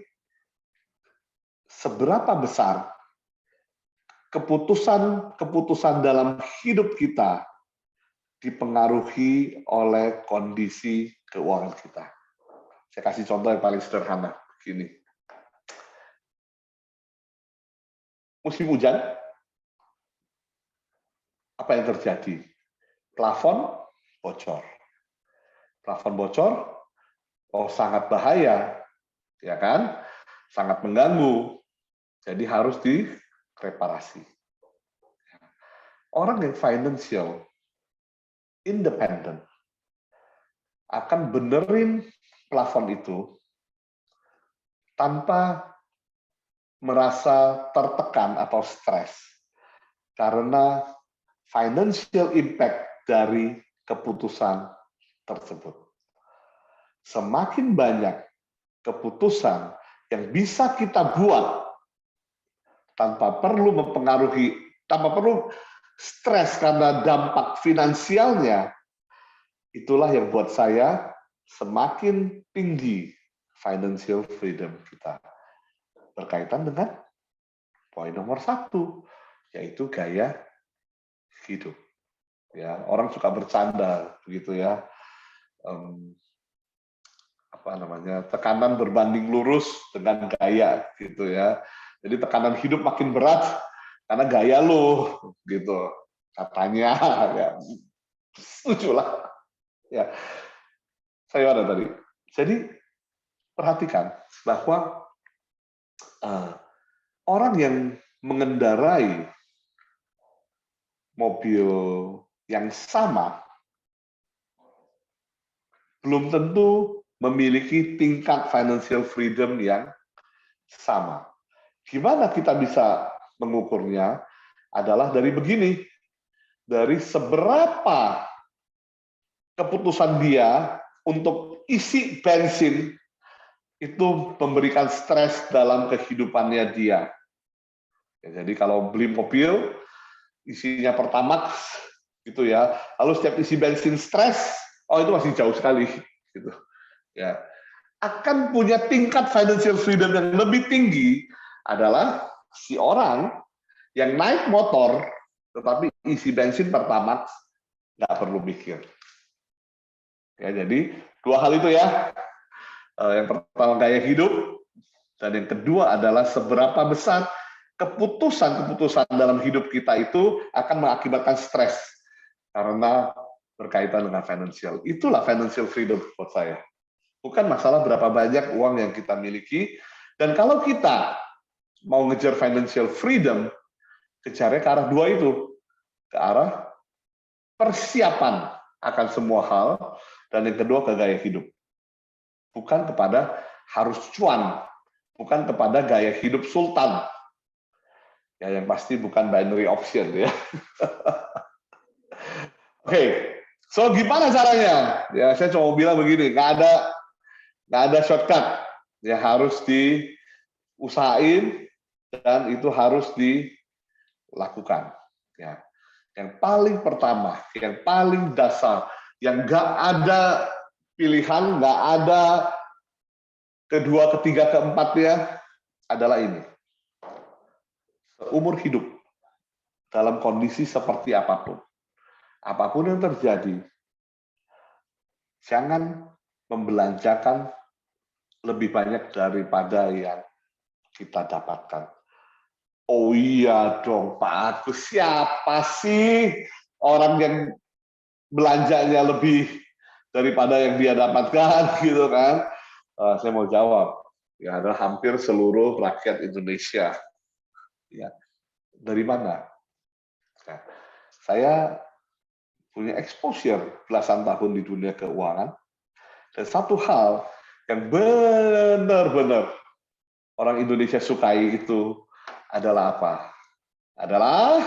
seberapa besar keputusan dalam hidup kita dipengaruhi oleh kondisi keuangan kita. Saya kasih contoh yang paling sederhana, begini. Musim hujan, apa yang terjadi? Plafon bocor. Plafon bocor, Oh, sangat bahaya, ya kan? Sangat mengganggu. Jadi harus direparasi. Orang yang financial independent akan benerin plafon itu tanpa merasa tertekan atau stres karena financial impact dari keputusan tersebut. Semakin banyak keputusan yang bisa kita buat tanpa perlu mempengaruhi, tanpa perlu stres karena dampak finansialnya, itulah yang buat saya semakin tinggi financial freedom kita. Berkaitan dengan poin nomor 1, yaitu gaya hidup. Ya, orang suka bercanda begitu ya. Tekanan berbanding lurus dengan gaya gitu ya. Jadi tekanan hidup makin berat karena gaya lo gitu katanya ya. Setuju lah ya. Saya ada tadi. Jadi perhatikan bahwa orang yang mengendarai mobil yang sama belum tentu memiliki tingkat financial freedom yang sama. Gimana kita bisa mengukurnya? Adalah dari begini, dari seberapa keputusan dia untuk isi bensin itu memberikan stres dalam kehidupannya dia. Ya, jadi kalau beli mobil, isinya Pertamax, gitu ya, lalu setiap isi bensin stres, oh itu masih jauh sekali, gitu. Ya, akan punya tingkat financial freedom yang lebih tinggi adalah si orang yang naik motor tetapi isi bensin Pertamax nggak perlu mikir. Ya, jadi 2 hal itu ya. Yang pertama gaya hidup, dan yang kedua adalah seberapa besar keputusan-keputusan dalam hidup kita itu akan mengakibatkan stres karena berkaitan dengan financial. Itulah financial freedom buat saya. Bukan masalah berapa banyak uang yang kita miliki, dan kalau kita mau ngejar financial freedom, kejarnya ke arah 2 itu, ke arah persiapan akan semua hal, dan yang kedua ke gaya hidup. Bukan kepada harus cuan, bukan kepada gaya hidup sultan. Ya, yang pasti bukan binary option ya. Oke, so gimana caranya? Ya, saya cuma bilang begini, nggak ada shortcut. Ya, harus diusahain dan itu harus dilakukan. Ya, yang paling pertama, yang paling dasar, yang nggak ada pilihan, nggak ada kedua, ketiga, keempatnya adalah ini. Seumur hidup, dalam kondisi seperti apapun yang terjadi, jangan membelanjakan lebih banyak daripada yang kita dapatkan. Oh iya dong, Pak Agus, siapa sih orang yang belanjanya lebih daripada yang dia dapatkan, gitu kan? Saya mau jawab, ya adalah hampir seluruh rakyat Indonesia. Ya, dari mana? Nah, saya punya exposure belasan tahun di dunia keuangan, dan satu hal yang benar-benar orang Indonesia sukai itu adalah apa? Adalah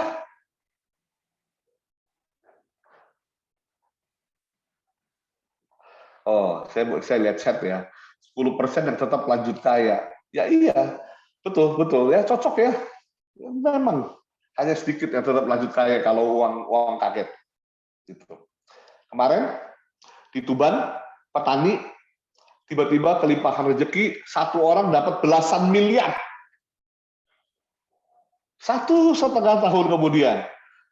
saya lihat chat ya, 10% yang tetap lanjut kaya. Ya iya, betul ya, cocok ya. Memang hanya sedikit yang tetap lanjut kaya kalau uang kaget. Gitu. Kemarin di Tuban, petani tiba-tiba kelimpahan rezeki, satu orang dapat belasan miliar. 1,5 tahun kemudian,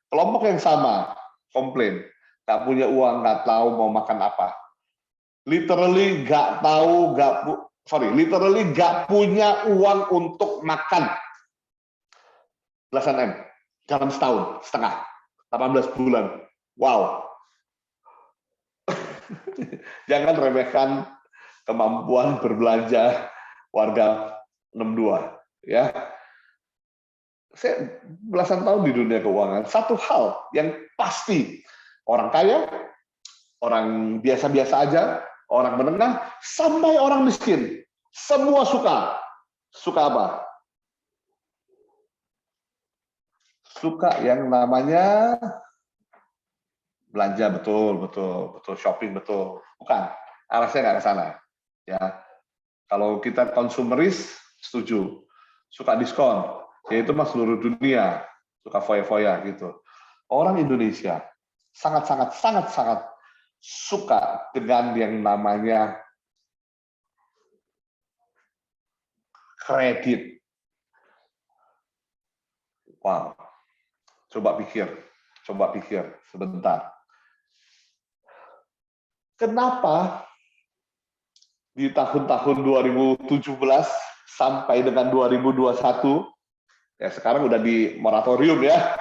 kelompok yang sama komplain, nggak punya uang, nggak tahu mau makan apa. Literally nggak punya uang untuk makan. Belasan M dalam setahun setengah, 18 bulan. Wow. Jangan remehkan kemampuan berbelanja warga 62. Ya, saya belasan tahun di dunia keuangan. Satu hal yang pasti, orang kaya, orang biasa-biasa aja, orang menengah, sampai orang miskin, semua suka. Suka apa? Suka yang namanya belanja, betul, shopping, betul. Bukan, arahnya nggak ke sana. Ya, kalau kita konsumeris, setuju. Suka diskon, yaitu mas seluruh dunia, suka foya-foya gitu. Orang Indonesia sangat suka dengan yang namanya kredit. Wow, coba pikir sebentar. Kenapa di tahun-tahun 2017 sampai dengan 2021, ya sekarang udah di moratorium ya,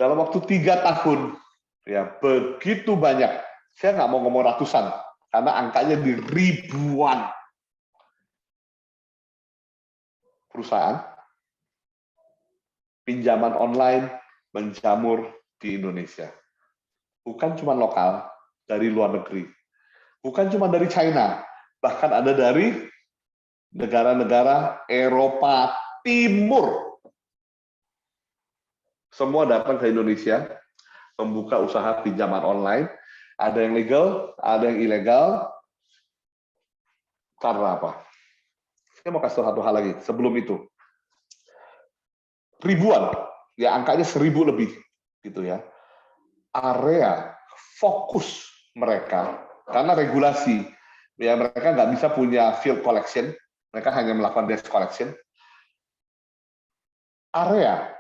dalam waktu 3 tahun, ya begitu banyak, saya nggak mau ngomong ratusan, karena angkanya di ribuan perusahaan pinjaman online menjamur di Indonesia. Bukan cuma lokal, dari luar negeri. Bukan cuma dari China, bahkan ada dari negara-negara Eropa Timur. Semua datang ke Indonesia, membuka usaha pinjaman online. Ada yang legal, ada yang ilegal. Karena apa? Saya mau kasih tahu satu hal lagi sebelum itu. Ribuan, ya angkanya 1000 lebih, gitu ya. Area fokus mereka karena regulasi, ya mereka nggak bisa punya field collection, mereka hanya melakukan desk collection. Area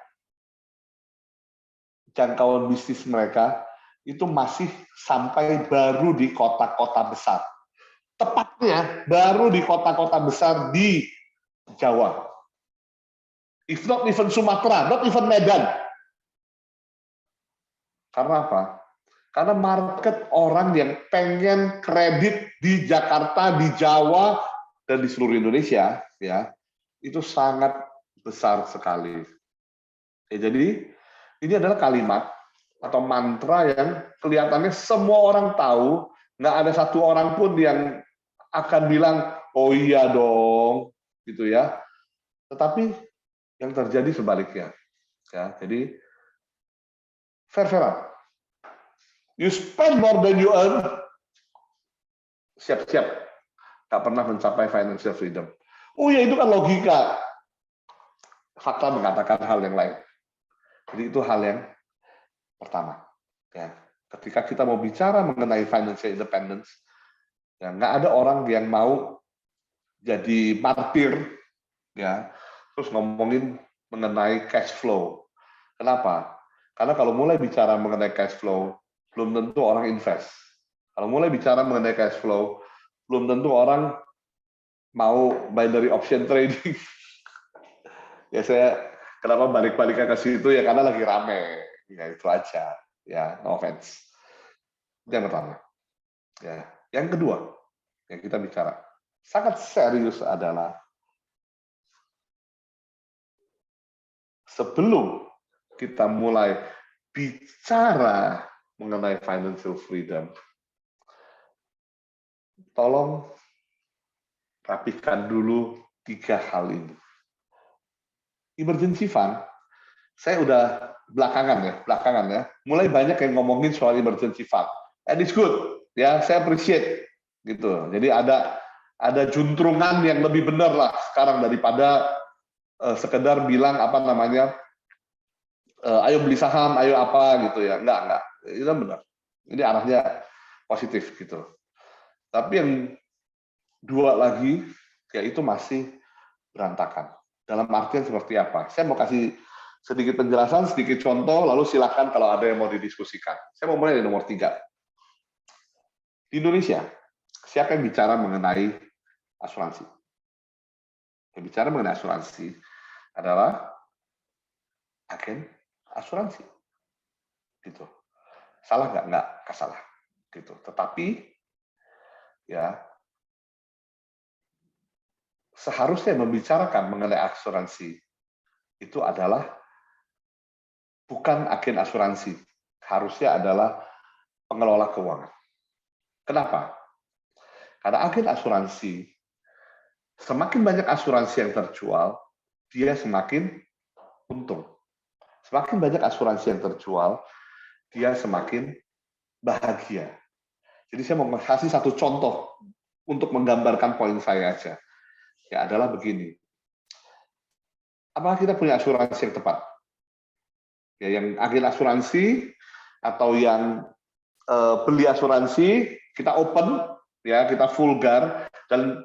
jangkauan bisnis mereka itu masih sampai baru di kota-kota besar. Tepatnya baru di kota-kota besar di Jawa. If not even Sumatera, not even Medan. Karena apa? Karena market orang yang pengen kredit di Jakarta, di Jawa, dan di seluruh Indonesia, ya itu sangat besar sekali. Ya, jadi ini adalah kalimat atau mantra yang kelihatannya semua orang tahu, nggak ada satu orang pun yang akan bilang, oh iya dong, gitu ya. Tetapi yang terjadi sebaliknya. Ya, jadi fair-fairan. You spend more than you earn, siap-siap nggak pernah mencapai financial freedom. Oh ya, itu kan logika. Fakta mengatakan hal yang lain. Jadi itu hal yang pertama. Ya, ketika kita mau bicara mengenai financial independence, ya nggak ada orang yang mau jadi martir, ya terus ngomongin mengenai cash flow. Kenapa? Karena kalau mulai bicara mengenai cash flow, belum tentu orang invest. Kalau mulai bicara mengenai cash flow, belum tentu orang mau binary option trading. Ya saya kenapa balik-balikan ke situ ya karena lagi rame. Ya itu aja. Ya, no offense. Itu yang pertama. Ya, yang kedua yang kita bicara sangat serius adalah sebelum kita mulai bicara mengenai financial freedom, tolong rapikan dulu 3 hal ini. Emergency fund, saya udah belakangan ya, mulai banyak yang ngomongin soal emergency fund. And it's good, ya saya appreciate gitu. Jadi ada juntrungan yang lebih benar lah sekarang daripada sekedar bilang apa namanya, ayo beli saham, ayo apa gitu ya. Enggak. Itu benar. Ini arahnya positif gitu. Tapi yang dua lagi, yaitu masih berantakan. Dalam artian seperti apa? Saya mau kasih sedikit penjelasan, sedikit contoh, lalu silakan kalau ada yang mau didiskusikan. Saya mau mulai dari nomor 3. Di Indonesia, siapa yang bicara mengenai asuransi? Yang bicara mengenai asuransi adalah agen asuransi. Gitu. Salah nggak? Nggak salah. Gitu. Tetapi ya seharusnya membicarakan mengenai asuransi itu adalah bukan agen asuransi, harusnya adalah pengelola keuangan. Kenapa? Karena agen asuransi, semakin banyak asuransi yang terjual, dia semakin untung. Semakin banyak asuransi yang terjual, dia semakin bahagia. Jadi saya mau kasih satu contoh untuk menggambarkan poin saya aja. Ya adalah begini. Apakah kita punya asuransi yang tepat? Ya, yang agen asuransi atau yang beli asuransi, kita open, ya kita vulgar dan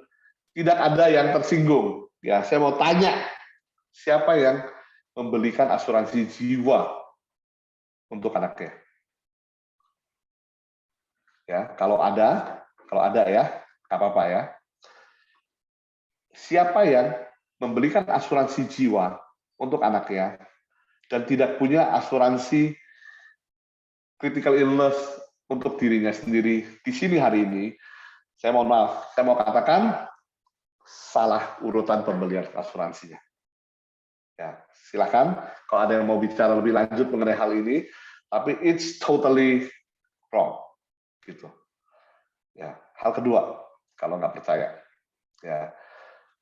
tidak ada yang tersinggung. Ya, saya mau tanya, siapa yang membelikan asuransi jiwa untuk anaknya? Ya, kalau ada ya, nggak apa-apa ya. Siapa yang membelikan asuransi jiwa untuk anaknya dan tidak punya asuransi critical illness untuk dirinya sendiri di sini hari ini? Saya mohon maaf, saya mau katakan salah urutan pembelian asuransinya. Ya, silakan kalau ada yang mau bicara lebih lanjut mengenai hal ini, tapi it's totally wrong, gitu. Ya, hal kedua, kalau nggak percaya, ya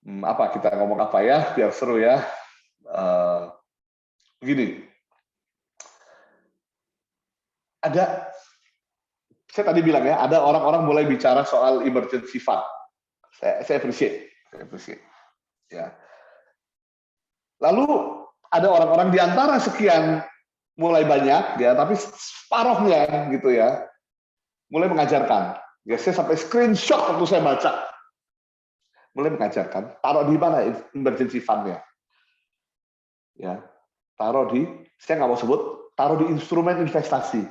apa kita ngomong apa ya biar seru ya. Begini, saya tadi bilang ya, ada orang-orang mulai bicara soal emergency fund. Saya appreciate, ya. Lalu ada orang-orang di antara sekian mulai banyak ya, tapi separuhnya gitu ya, mulai mengajarkan. Ya, saya sampai screenshot waktu saya baca. Mulai mengajarkan, taruh di mana emergency fund-nya? Ya, taruh di, saya nggak mau sebut, taruh di instrumen investasi.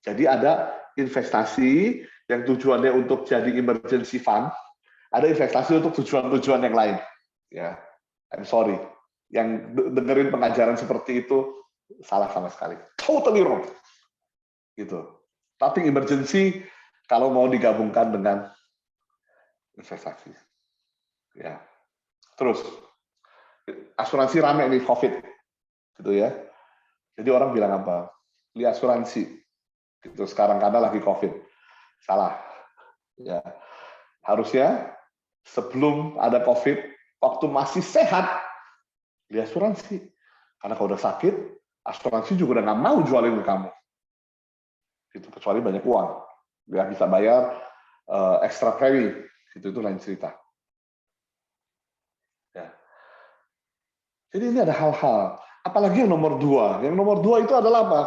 Jadi ada investasi yang tujuannya untuk jadi emergency fund, ada investasi untuk tujuan-tujuan yang lain. Ya, I'm sorry, yang dengerin pengajaran seperti itu salah sama sekali, totally wrong. Gitu. Tapi emergency kalau mau digabungkan dengan investasi. Ya. Terus asuransi rame nih COVID, gitu ya. Jadi orang bilang apa? Beli asuransi, gitu. Sekarang karena lagi COVID, salah. Ya, harusnya sebelum ada COVID, waktu masih sehat, beli asuransi. Karena kalau udah sakit, asuransi juga udah nggak mau jualin ke kamu. Gitu, kecuali banyak uang, dia bisa bayar extra premi, itu lain cerita. Ya. Jadi ini ada hal-hal. Apalagi yang nomor 2. Yang nomor 2 itu adalah apa?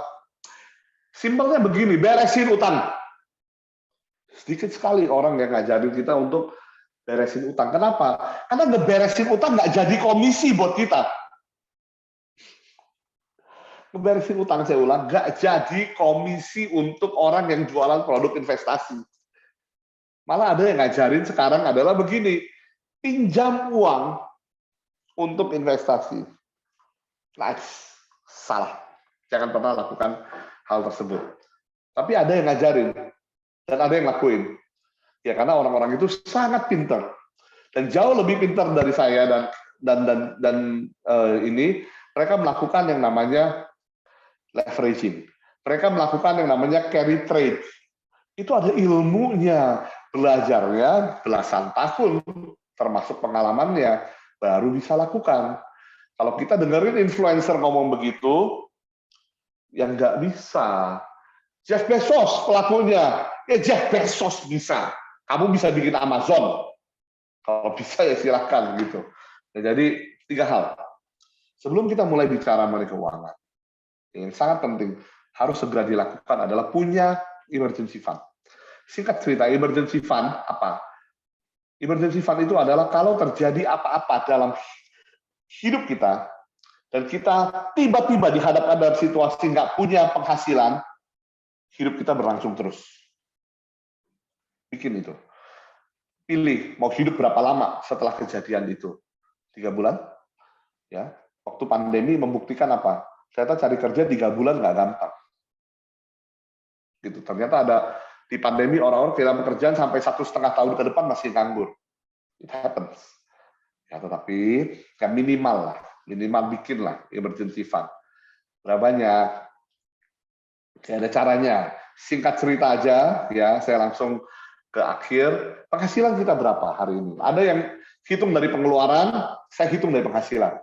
Simpelnya begini, beresin utang. Sedikit sekali orang yang ngajarin kita untuk beresin utang. Kenapa? Karena ngeberesin utang nggak jadi komisi buat kita. Ngeberesin utang, saya ulang, nggak jadi komisi untuk orang yang jualan produk investasi. Malah ada yang ngajarin sekarang adalah begini, pinjam uang untuk investasi. Nice. Salah. Jangan pernah lakukan hal tersebut. Tapi ada yang ngajarin dan ada yang lakuin. Ya karena orang-orang itu sangat pintar dan jauh lebih pintar dari saya dan ini mereka melakukan yang namanya leveraging. Mereka melakukan yang namanya carry trade. Itu ada ilmunya, belajarnya belasan tahun, termasuk pengalamannya, baru bisa lakukan. Kalau kita dengerin influencer ngomong begitu, yang nggak bisa. Jeff Bezos pelakunya. Ya Jeff Bezos bisa. Kamu bisa bikin Amazon. Kalau bisa ya silakan gitu. Ya, jadi 3 hal. Sebelum kita mulai bicara mengenai keuangan, yang sangat penting harus segera dilakukan adalah punya emergency fund. Singkat cerita, emergency fund apa? Emergency fund itu adalah kalau terjadi apa-apa dalam hidup kita, dan kita tiba-tiba dihadapkan dalam situasi nggak punya penghasilan, hidup kita berlangsung terus. Bikin itu. Pilih, mau hidup berapa lama setelah kejadian itu. 3 bulan? Ya. Waktu pandemi membuktikan apa? Ternyata cari kerja 3 bulan nggak gampang. Gitu. Ternyata ada di pandemi orang-orang kehilangan pekerjaan sampai 1,5 tahun ke depan masih nganggur. It happens. Ya, tetapi ya minimal lah, minimal bikin lah emergency fund. Berapa banyak? Ya, ada caranya. Singkat cerita aja, ya saya langsung ke akhir. Penghasilan kita berapa hari ini? Ada yang hitung dari pengeluaran, saya hitung dari penghasilan.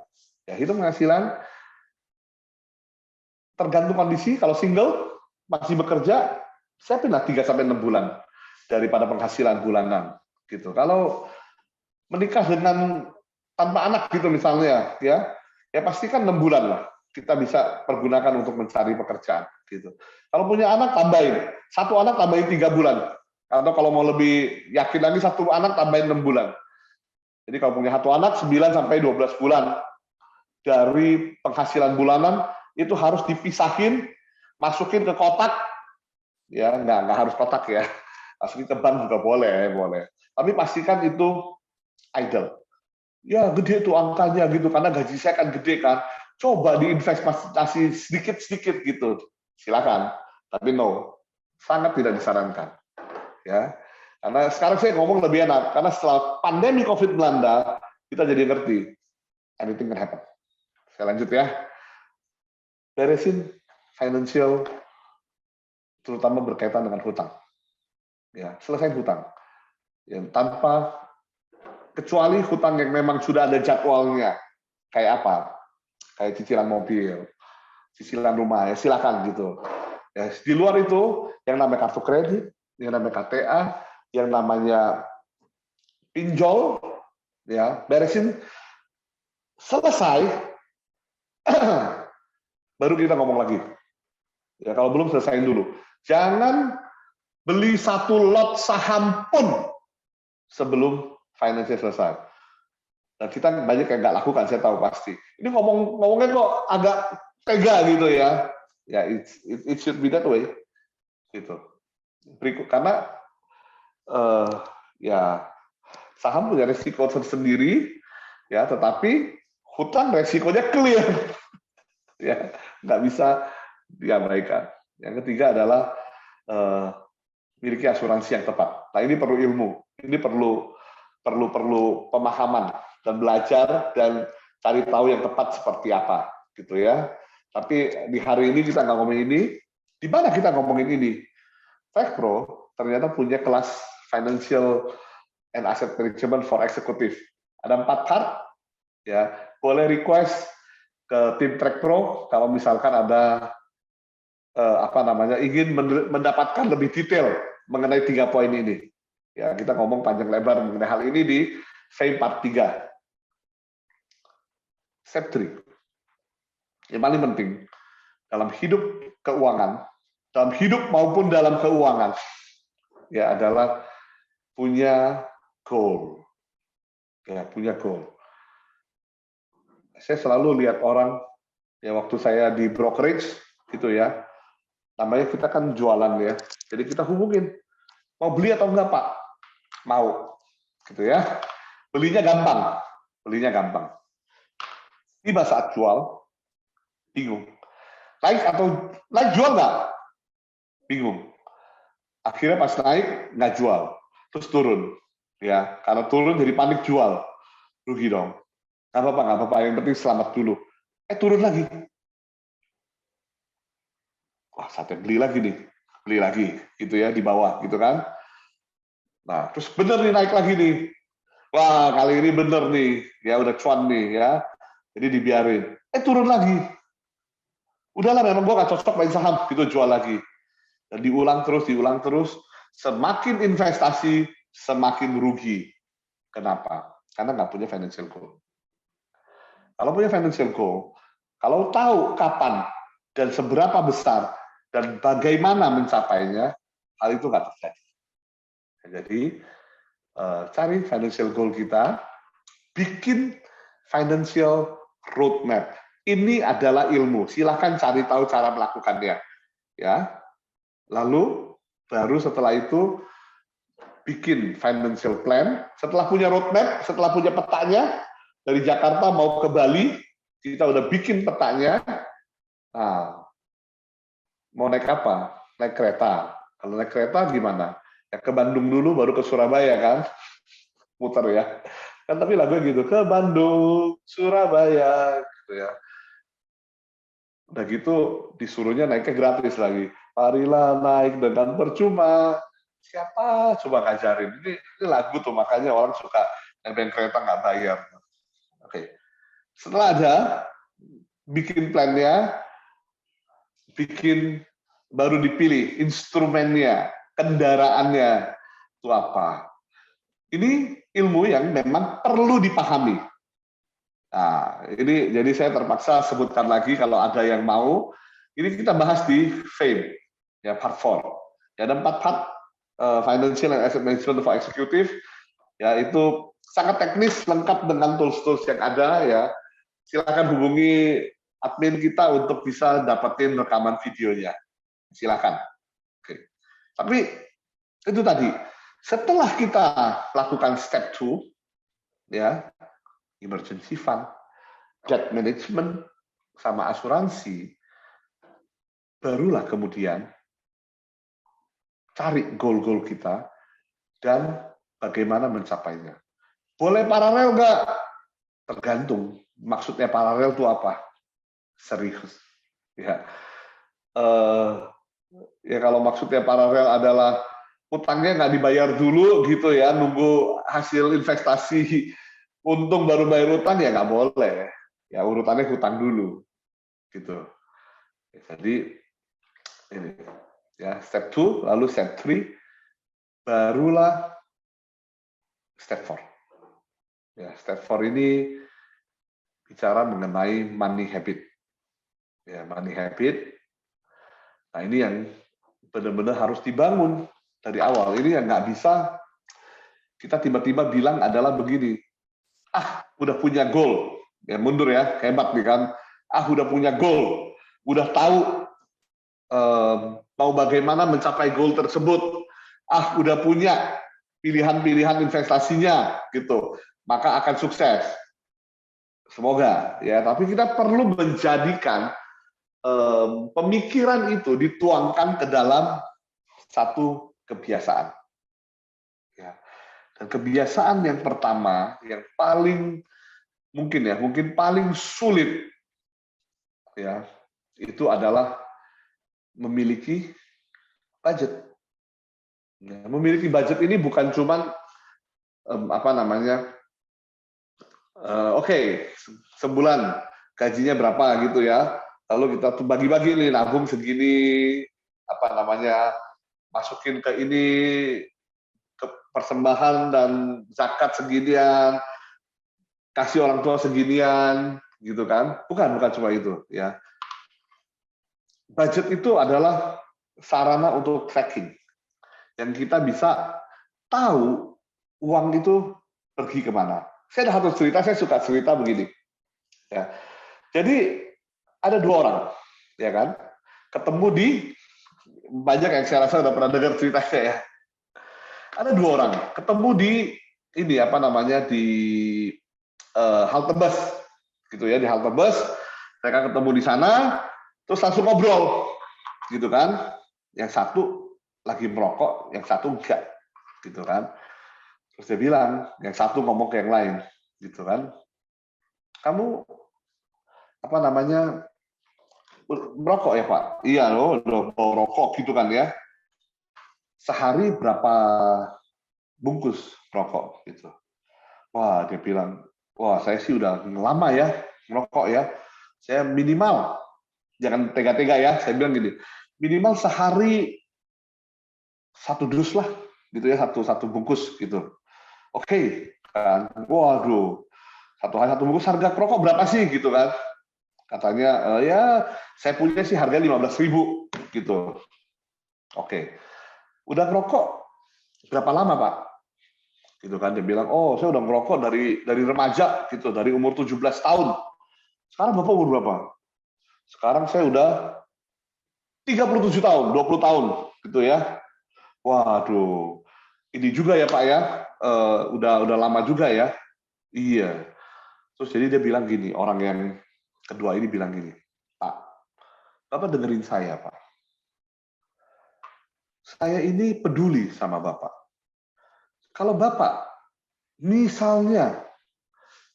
Ya, hitung penghasilan tergantung kondisi. Kalau single masih bekerja, saya pindah 3 sampai 6 bulan daripada penghasilan bulanan gitu. Kalau menikah dengan tanpa anak gitu misalnya, ya pasti kan 6 bulan lah kita bisa pergunakan untuk mencari pekerjaan gitu. Kalau punya anak tambahin, satu anak tambahin 3 bulan, atau kalau mau lebih yakin lagi satu anak tambahin 6 bulan. Jadi kalau punya satu anak 9 sampai 12 bulan dari penghasilan bulanan itu harus dipisahin, masukin ke kotak, ya nggak harus kotak ya, masukin ke bank juga boleh. Tapi pastikan itu idle. Ya gede tuh angkanya gitu, karena gaji saya kan gede kan. Coba diinvestasi sedikit-sedikit gitu, silakan. Tapi no, sangat tidak disarankan. Ya, karena sekarang saya ngomong lebih enak, karena setelah pandemi COVID melanda, kita jadi ngerti, anything can happen. Saya lanjut ya. Beresin financial, terutama berkaitan dengan hutang. Ya, selesai hutang. Ya, tanpa kecuali hutang yang memang sudah ada jadwalnya, kayak apa? Kayak cicilan mobil, cicilan rumah, ya silakan gitu. Ya, di luar itu, yang namanya kartu kredit, yang namanya KTA, yang namanya pinjol, ya beresin, selesai, baru kita ngomong lagi. Ya kalau belum selesaiin dulu. Jangan beli satu lot saham pun sebelum finance selesai. Dan kita banyak yang nggak lakukan, saya tahu pasti. Ini ngomongnya kok agak tega gitu ya. Ya, it should be that way. Gitu. Berikut, karena ya saham punya risiko tersendiri, ya, tetapi hutang resikonya clear, ya, nggak bisa diabaikan. Yang ketiga adalah miliki asuransi yang tepat. Nah, ini perlu ilmu, ini perlu pemahaman dan belajar dan cari tahu yang tepat seperti apa, gitu ya. Tapi di hari ini kita nggak ngomongin ini. Di mana kita ngomongin ini? Tech Pro ternyata punya kelas financial and asset management for executive. Ada 4 part, ya. Boleh request ke tim Track Pro kalau misalkan ada ingin mendapatkan lebih detail mengenai 3 poin ini. Ya, kita ngomong panjang lebar mengenai hal ini di Fame Part 3. Step 3. Yang paling penting dalam hidup keuangan, dalam hidup maupun dalam keuangan, ya adalah punya goal. Ya, punya goal. Saya selalu lihat orang, ya waktu saya di brokerage, gitu ya, namanya kita kan jualan ya, jadi kita hubungin, mau beli atau enggak Pak? Mau, gitu ya. Belinya gampang. Tiba saat jual, bingung. Naik jual nggak? Bingung. Akhirnya pas naik nggak jual, terus turun, ya karena turun jadi panik jual, rugi dong. Nggak apa-apa, yang penting selamat dulu. Turun lagi. Wah, saatnya beli lagi, gitu ya di bawah, gitu kan. Nah, terus bener nih naik lagi nih. Wah, kali ini bener nih, ya udah cuan nih ya. Jadi dibiarin. Turun lagi. Udahlah, memang gua nggak cocok main saham, gitu jual lagi. Dan diulang terus. Semakin investasi, semakin rugi. Kenapa? Karena nggak punya financial goal. Kalau punya financial goal, kalau tahu kapan dan seberapa besar dan bagaimana mencapainya, hal itu nggak terjadi. Jadi, cari financial goal kita, bikin financial roadmap. Ini adalah ilmu. Silahkan cari tahu cara melakukannya. Ya. Lalu, baru setelah itu, bikin financial plan. Setelah punya roadmap, setelah punya petanya, dari Jakarta mau ke Bali, kita udah bikin petanya. Nah, mau naik apa? Naik kereta. Kalau naik kereta gimana? Ya ke Bandung dulu, baru ke Surabaya kan? muter ya. Kan tapi lagunya gitu, ke Bandung, Surabaya, gitu ya. Udah gitu disuruhnya naiknya gratis lagi. Marilah naik dengan percuma. Siapa coba ngajarin? Ini lagu tuh makanya orang suka nebeng kereta nggak bayar. Oke. Setelah ada, bikin plannya, bikin baru dipilih instrumennya, kendaraannya itu apa. Ini ilmu yang memang perlu dipahami. Nah, ini jadi saya terpaksa sebutkan lagi kalau ada yang mau. Ini kita bahas di FAME, ya part 4. Ya, ada 4 part, Financial and Asset Management for Executive, ya itu sangat teknis, lengkap dengan tools-tools yang ada. Ya, silakan hubungi admin kita untuk bisa dapetin rekaman videonya. Silakan. Oke. Tapi itu tadi, setelah kita lakukan step 2, ya, emergency fund, debt management, sama asuransi, barulah kemudian cari goal-goal kita dan bagaimana mencapainya. Boleh paralel nggak? Tergantung. Maksudnya paralel itu apa? Serius. Ya. Ya kalau maksudnya paralel adalah utangnya nggak dibayar dulu gitu ya, nunggu hasil investasi untung baru bayar utang, ya nggak boleh. Ya urutannya hutang dulu. Gitu. Jadi ini ya step 2, lalu step 3, barulah step 4. Ya, step 4 ini bicara mengenai money habit. Ya, money habit. Nah, ini yang benar-benar harus dibangun dari awal. Ini yang nggak bisa kita tiba-tiba bilang adalah begini. Udah punya goal. Ya, mundur ya, hebat nih kan. Udah punya goal. Udah tahu mau bagaimana mencapai goal tersebut. Udah punya pilihan-pilihan investasinya gitu. Maka akan sukses. Semoga ya, tapi kita perlu menjadikan pemikiran itu dituangkan ke dalam satu kebiasaan. Ya. Dan kebiasaan yang pertama, yang paling mungkin paling sulit, ya, itu adalah memiliki budget. Ya, memiliki budget ini bukan cuman oke, sebulan gajinya berapa gitu ya, lalu kita tuh bagi-bagi nih, nabung segini, masukin ke ini, ke persembahan dan zakat seginian, kasih orang tua seginian, gitu kan? Bukan cuma itu, ya. Budget itu adalah sarana untuk tracking, yang kita bisa tahu uang itu pergi kemana. Saya ada satu cerita, saya suka cerita begini. Ya. Jadi ada 2 orang, ya kan, ketemu di, banyak yang saya rasa udah pernah dengar ceritanya ya. Ada 2 orang ketemu di ini di halte bus, gitu ya, di halte bus. Mereka ketemu di sana, terus langsung ngobrol, gitu kan. Yang satu lagi merokok, yang satu enggak, gitu kan. Terus dia bilang, yang satu ngomong ke yang lain, gitu kan. Kamu merokok ya Pak? Iya loh, rokok gitu kan ya. Sehari berapa bungkus rokok gitu? Wah, dia bilang, wah saya sih udah lama ya merokok ya. Saya minimal, jangan tega-tega ya, saya bilang gini, minimal sehari 1 dus lah, gitu ya, satu bungkus gitu. Oke, kan, waduh, 1 hari 1 bungkus, harga rokok berapa sih gitu kan? Katanya, ya saya punya sih harga 15.000 gitu. Oke, udah ngerokok berapa lama Pak? Gitu kan, dia bilang, oh saya udah ngerokok dari remaja gitu, dari umur 17 tahun. Sekarang Bapak umur berapa? Sekarang saya udah 37 tahun, 20 tahun gitu ya. Waduh, ini juga ya Pak ya, udah lama juga ya. Iya. Terus jadi dia bilang gini, orang yang kedua ini bilang gini, Pak, Bapak dengerin saya Pak. Saya ini peduli sama Bapak. Kalau Bapak Misalnya,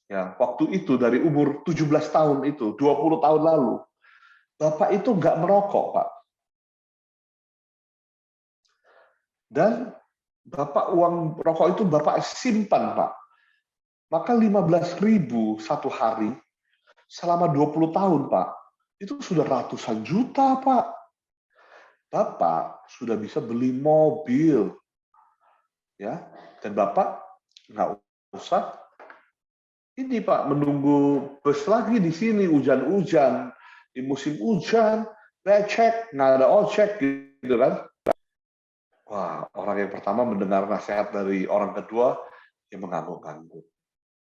ya waktu itu dari umur 17 tahun itu, 20 tahun lalu, Bapak itu nggak merokok, Pak. Dan Bapak uang rokok itu Bapak simpan, Pak. Maka 15.000 satu hari selama 20 tahun, Pak. Itu sudah ratusan juta, Pak. Bapak sudah bisa beli mobil. Ya, dan Bapak nggak usah ini, Pak, menunggu bus lagi di sini, hujan-hujan. Di musim hujan, becek, nggak ada ojek, gitu kan. Wah, orang yang pertama mendengar nasihat dari orang kedua, yang mengangguk-angguk.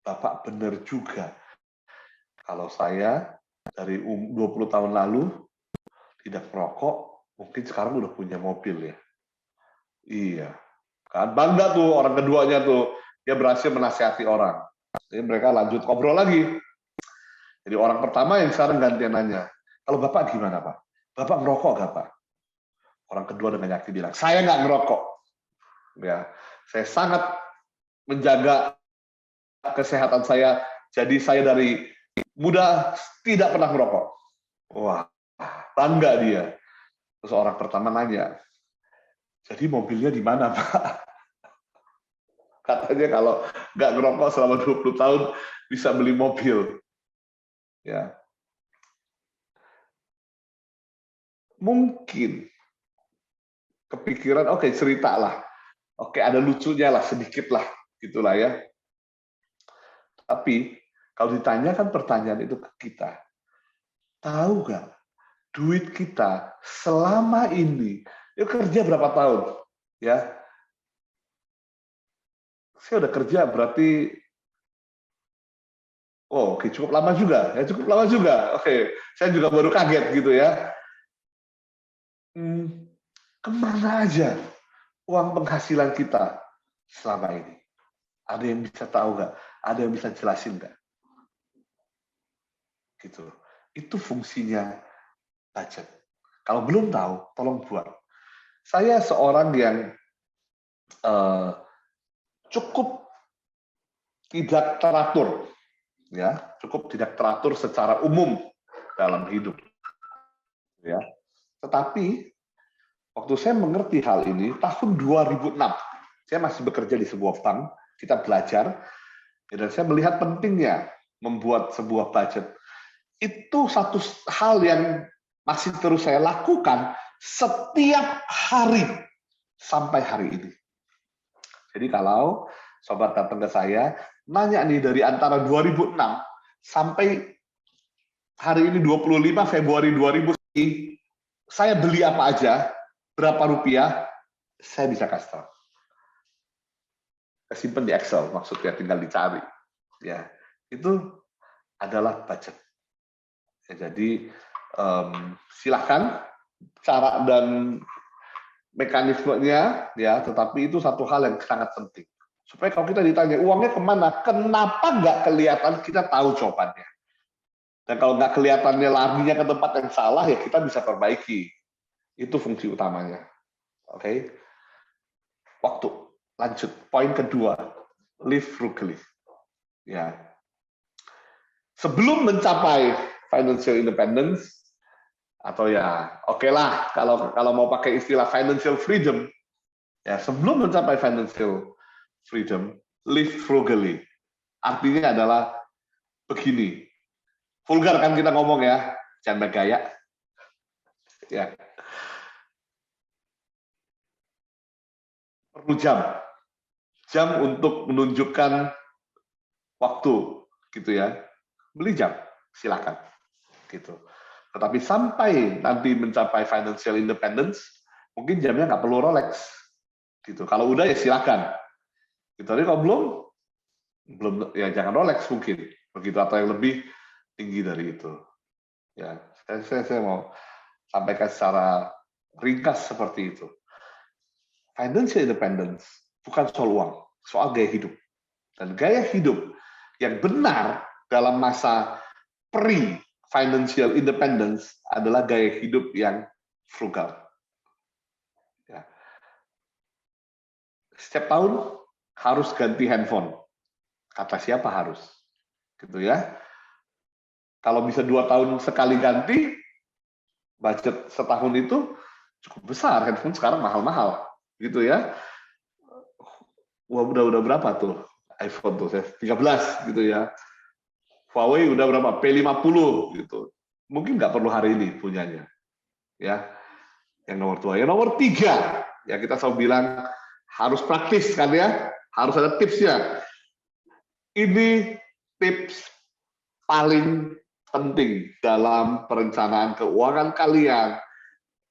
Bapak benar juga. Kalau saya dari 20 tahun lalu tidak merokok, mungkin sekarang udah punya mobil ya. Iya. Kan bangga tuh orang keduanya tuh. Dia berhasil menasihati orang. Jadi mereka lanjut ngobrol lagi. Jadi orang pertama yang sekarang gantian nanya, kalau Bapak gimana, Pak? Bapak ngerokok nggak, Pak? Orang kedua dengan yakin bilang, saya nggak ngerokok. Ya, saya sangat menjaga kesehatan saya. Jadi saya dari muda tidak pernah merokok. Wah, bangga dia. Terus orang pertama nanya, jadi mobilnya di mana, Pak? Katanya kalau nggak ngerokok selama 20 tahun bisa beli mobil. Ya, mungkin kepikiran, oke, cerita lah. Oke, ada lucunya lah, sedikit lah, gitulah ya. Tapi kalau ditanyakan pertanyaan itu ke kita, tahu nggak duit kita selama ini, ya kerja berapa tahun? Ya, saya udah kerja berarti, oh, oke, cukup lama juga, ya cukup lama juga. Oke, saya juga baru kaget gitu ya. Kemana aja uang penghasilan kita selama ini? Ada yang bisa tahu nggak? Ada yang bisa jelasin nggak? Gitu. Itu fungsinya budget. Kalau belum tahu, tolong buat. Saya seorang yang cukup tidak teratur, ya, cukup tidak teratur secara umum dalam hidup, ya. Tetapi waktu saya mengerti hal ini tahun 2006, saya masih bekerja di sebuah bank, kita belajar, dan saya melihat pentingnya membuat sebuah budget. Itu satu hal yang masih terus saya lakukan setiap hari sampai hari ini. Jadi kalau sobat datang ke saya, nanya nih dari antara 2006 sampai hari ini 25 Februari 2000, saya beli apa aja, berapa rupiah, saya bisa kasih tahu. Simpan di Excel, maksudnya tinggal dicari. Ya, itu adalah budget. Ya, jadi silakan cara dan mekanismenya, ya, tetapi itu satu hal yang sangat penting. Supaya kalau kita ditanya uangnya kemana, kenapa nggak kelihatan, kita tahu jawabannya. Dan kalau nggak kelihatannya larinya ke tempat yang salah, ya kita bisa perbaiki. Itu fungsi utamanya. Oke. Waktu. Lanjut. Poin kedua. Live frugally. Ya. Sebelum mencapai financial independence, atau ya oke lah kalau mau pakai istilah financial freedom, ya sebelum mencapai financial freedom, live frugally. Artinya adalah begini. Vulgar kan kita ngomong ya, jangan bergaya. Ya. Perlu jam untuk menunjukkan waktu, gitu ya. Beli jam, silakan, gitu. Tetapi sampai nanti mencapai financial independence, mungkin jamnya nggak perlu Rolex, gitu. Kalau udah ya silakan. Gitu. Tapi kalau belum ya jangan Rolex mungkin, begitu, atau yang lebih tinggi dari itu. Ya, saya mau sampaikan secara ringkas seperti itu. Financial independence bukan soal uang, soal gaya hidup. Dan gaya hidup yang benar dalam masa pre-financial independence adalah gaya hidup yang frugal. Ya. Setiap tahun harus ganti handphone. Kata siapa harus? Gitu ya. Kalau bisa 2 tahun sekali ganti, budget setahun itu cukup besar. Handphone sekarang mahal-mahal, gitu ya. Wah, udah berapa tuh iPhone tuh? 13 gitu ya. Huawei udah berapa? P50 gitu. Mungkin nggak perlu hari ini punyanya. Ya, yang nomor 2. Yang nomor 3, ya kita selalu bilang harus praktis kan ya, harus ada tipsnya. Ini tips paling penting dalam perencanaan keuangan kalian.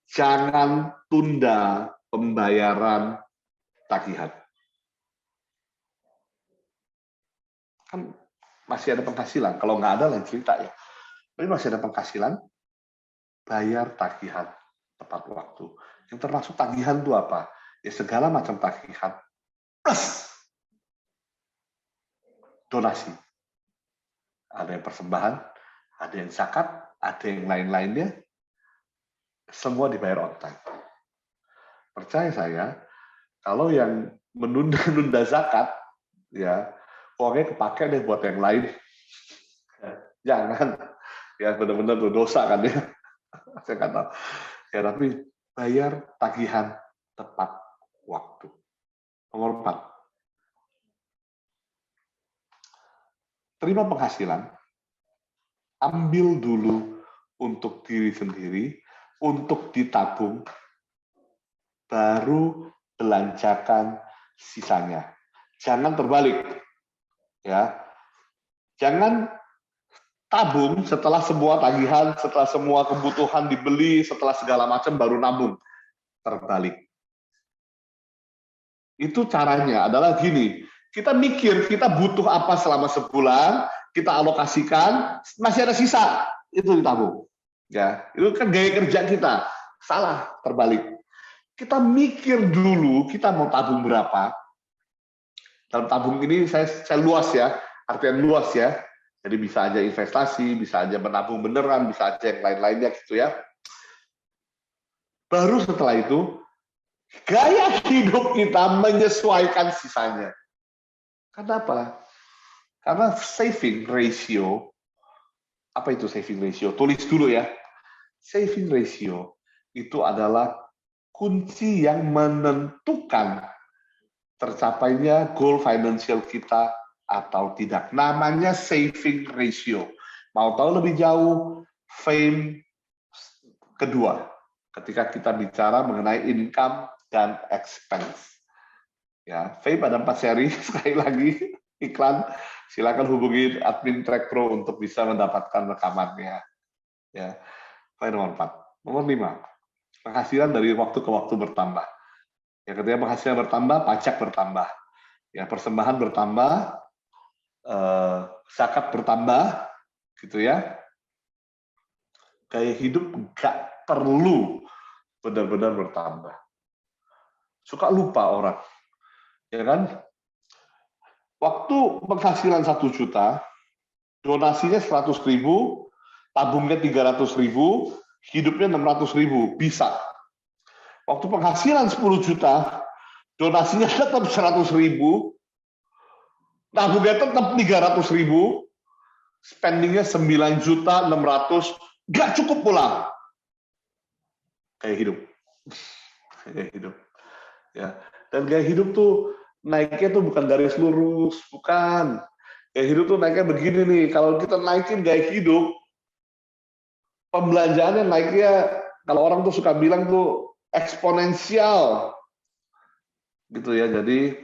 Jangan tunda pembayaran tagihan. Kan masih ada penghasilan. Kalau nggak ada lain cerita ya. Tapi masih ada penghasilan, bayar tagihan tepat waktu. Yang termasuk tagihan itu apa? Ya segala macam tagihan plus donasi. Ada yang persembahan, ada yang zakat, ada yang lain-lainnya. Semua dibayar on time. Percaya saya, kalau yang menunda-nunda zakat, ya uangnya kepake deh buat yang lain. Jangan, ya benar-benar dosa kan ya. Saya nggak tahu. Ya tapi bayar tagihan tepat waktu. Nomor 4, terima penghasilan, ambil dulu untuk diri sendiri, untuk ditabung, baru belanjakan sisanya. Jangan terbalik, ya. Jangan tabung setelah semua tagihan, setelah semua kebutuhan dibeli, setelah segala macam baru nabung. Terbalik. Itu caranya adalah gini, kita mikir kita butuh apa selama sebulan, kita alokasikan, masih ada sisa, itu ditabung. Ya, itu kan gaya kerja kita. Salah, terbalik. Kita mikir dulu kita mau tabung berapa. Dalam tabung ini saya luas ya, artian luas ya. Jadi bisa aja investasi, bisa aja menabung beneran, bisa aja yang lain-lainnya gitu ya. Baru setelah itu, gaya hidup kita menyesuaikan sisanya. Kenapa? Karena saving ratio, apa itu saving ratio? Tulis dulu ya. Saving ratio itu adalah kunci yang menentukan tercapainya goal financial kita atau tidak. Namanya saving ratio. Mau tahu lebih jauh, fame kedua, ketika kita bicara mengenai income dan expense. Ya, fame ada 4 seri, sekali lagi iklan, silakan hubungi admin Track Pro untuk bisa mendapatkan rekamannya. Ya, nomor 4. Nomor 5, penghasilan dari waktu ke waktu bertambah. Ya, ketika penghasilan bertambah, pajak bertambah. Ya, persembahan bertambah, zakat bertambah, gitu ya. Gaya hidup nggak perlu benar-benar bertambah. Suka lupa orang, ya kan? Waktu penghasilan 1 juta, donasinya 100.000, tabungnya 300.000, hidupnya 600.000, bisa. Waktu penghasilan 10 juta, donasinya tetap 100.000, tabungnya tetap 300.000, spendingnya 9.600.000, nggak cukup pula. Kayak hidup. Kayak hidup. Ya. Dan gaya hidup tuh naiknya tuh bukan garis lurus, bukan. Gaya hidup tuh naiknya begini nih. Kalau kita naikin gaya hidup, pembelanjaannya naiknya, kalau orang tuh suka bilang tuh eksponensial. Gitu ya. Jadi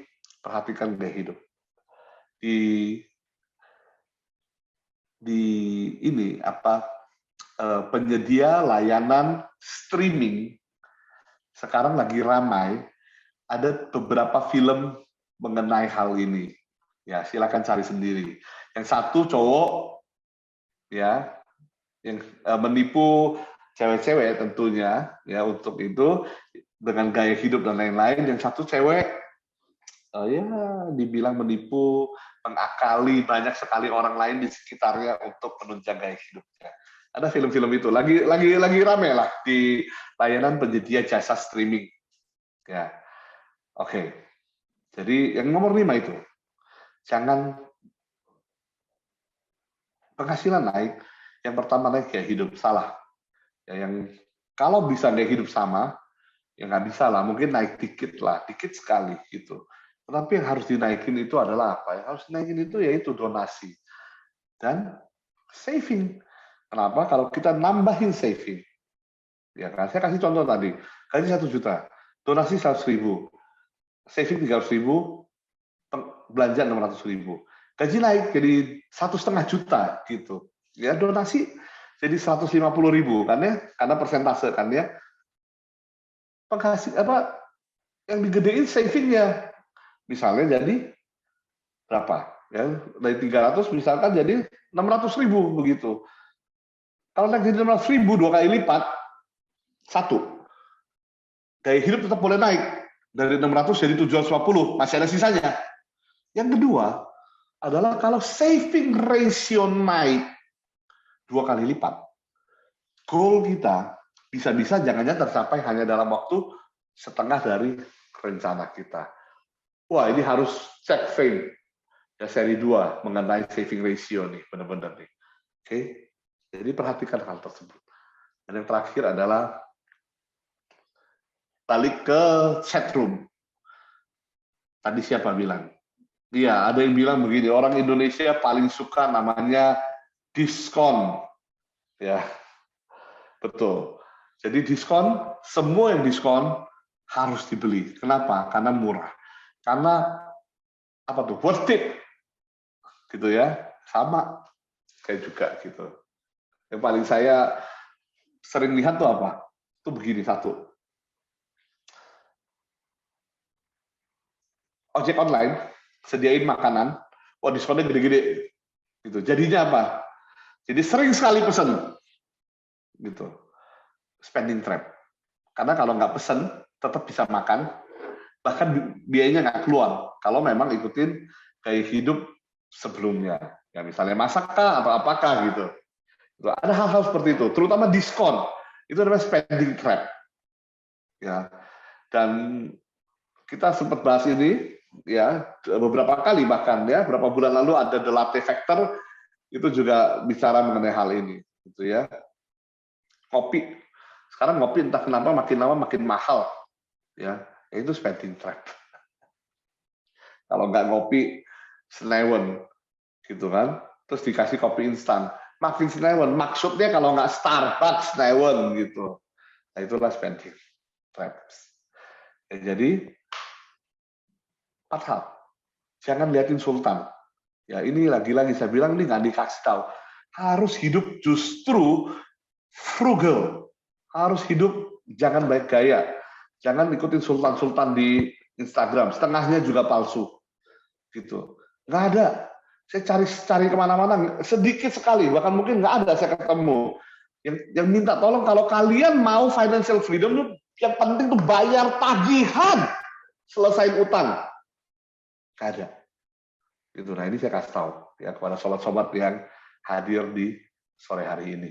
perhatikan gaya hidup. Di ini apa penyedia layanan streaming sekarang lagi ramai, ada beberapa film mengenai hal ini. Ya, silakan cari sendiri. Yang satu cowok ya yang menipu cewek-cewek tentunya ya untuk itu dengan gaya hidup dan lain-lain. Yang satu cewek ya dibilang menipu, mengakali banyak sekali orang lain di sekitarnya untuk menunjang gaya hidupnya. Ada film-film itu lagi rame lah di layanan penyedia jasa streaming. Ya, oke. Jadi yang nomor 5 itu, jangan penghasilan naik, yang pertama naik gaya hidup, salah. Ya, yang kalau bisa gaya hidup sama, ya nggak bisa lah, mungkin naik dikit lah, dikit sekali gitu. Tetapi yang harus dinaikin itu adalah apa? Yang harus dinaikin itu yaitu donasi dan saving. Kenapa? Kalau kita nambahin saving, ya kan? Saya kasih contoh tadi, gaji 1 juta, donasi 100.000, saving 300.000, belanja 600.000. Gaji naik jadi 1,5 juta gitu. Ya donasi jadi 150.000 kan ya, karena persentase kan ya. Penghasil apa yang digedein savingnya, misalnya jadi berapa? Ya dari 300 misalkan jadi 600.000 begitu. Kalau naik jadi 600.000 2 kali lipat, satu, gaya hidup tetap boleh naik dari 600 jadi 750, masih ada sisanya. Yang kedua adalah kalau saving ratio naik 2 kali lipat, goal kita bisa-bisa jangan-jangan tercapai hanya dalam waktu setengah dari rencana kita. Wah, ini harus cek Fame ya seri 2 mengenai saving ratio nih, benar-benar nih. Oke, jadi perhatikan hal tersebut. Dan yang terakhir adalah balik ke chat room. Tadi siapa bilang? Iya, ada yang bilang begini, orang Indonesia paling suka namanya diskon. Ya, betul. Jadi diskon, semua yang diskon harus dibeli. Kenapa? Karena murah. Karena apa tuh? Worth it. Gitu ya. Sama kayak juga gitu. Yang paling saya sering lihat tuh apa? Itu begini satu. Ojek online sediain makanan, wah diskonnya gede-gede. Gitu. Jadinya apa? Jadi sering sekali pesan. Gitu. Spending trap. Karena kalau nggak pesan, tetap bisa makan, bahkan biayanya nggak keluar. Kalau memang ikutin gaya hidup sebelumnya. Ya misalnya masak kah atau apakah gitu. Ada hal-hal seperti itu, terutama diskon. Itu namanya spending trap. Ya. Dan kita sempat bahas ini ya beberapa kali bahkan ya beberapa bulan lalu ada The Latte Factor itu juga bicara mengenai hal ini gitu ya. Kopi sekarang ngopi entah kenapa makin lama makin mahal ya, itu spending trap. Kalau nggak ngopi senewen gitu kan, terus dikasih kopi instan makin senewen, maksudnya kalau nggak Starbucks senewen gitu. Nah itulah spending traps ya, jadi 4 hal. Jangan liatin sultan. Ya ini lagi-lagi saya bilang ini nggak dikasih tahu. Harus hidup justru frugal. Harus hidup jangan baik gaya. Jangan ikutin sultan-sultan di Instagram. Setengahnya juga palsu. Gitu. Nggak ada. Saya cari kemana-mana sedikit sekali. Bahkan mungkin nggak ada saya ketemu. Yang minta tolong kalau kalian mau financial freedom, yang penting tuh bayar tagihan. Selesaiin utang. Nggak ada. Gitu. Nah ini saya kasih tahu ya kepada sobat-sobat yang hadir di sore hari ini.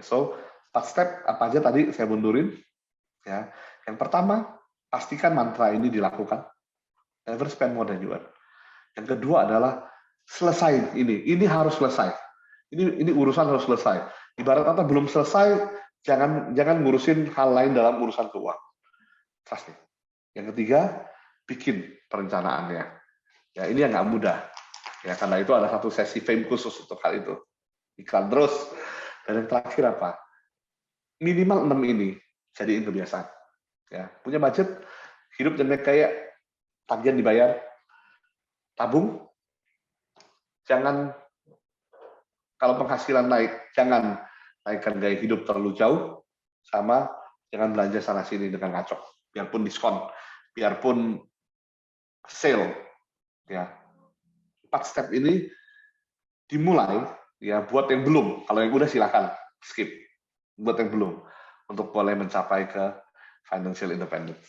So 4 step apa aja tadi saya mundurin. Ya, yang pertama pastikan mantra ini dilakukan. Never spend more than you earn. Yang kedua adalah selesai ini. Ini harus selesai. Ini urusan harus selesai. Ibarat kata belum selesai, jangan ngurusin hal lain dalam urusan keuangan. Trust me. Yang ketiga bikin perencanaannya. Ya ini yang nggak mudah. Ya karena itu ada satu sesi Fame khusus untuk hal itu. Iklan terus. Dan yang terakhir apa? Minimal 6 ini jadiin kebiasaan. Ya, punya budget, hidup dan kayak tagihan dibayar, tabung. Jangan kalau penghasilan naik, jangan naikkan gaya hidup terlalu jauh, sama jangan belanja sana sini dengan ngacok. Biarpun diskon, biarpun sale. Ya, 4 step ini dimulai ya buat yang belum. Kalau yang udah silakan skip. Buat yang belum untuk boleh mencapai ke financial independence.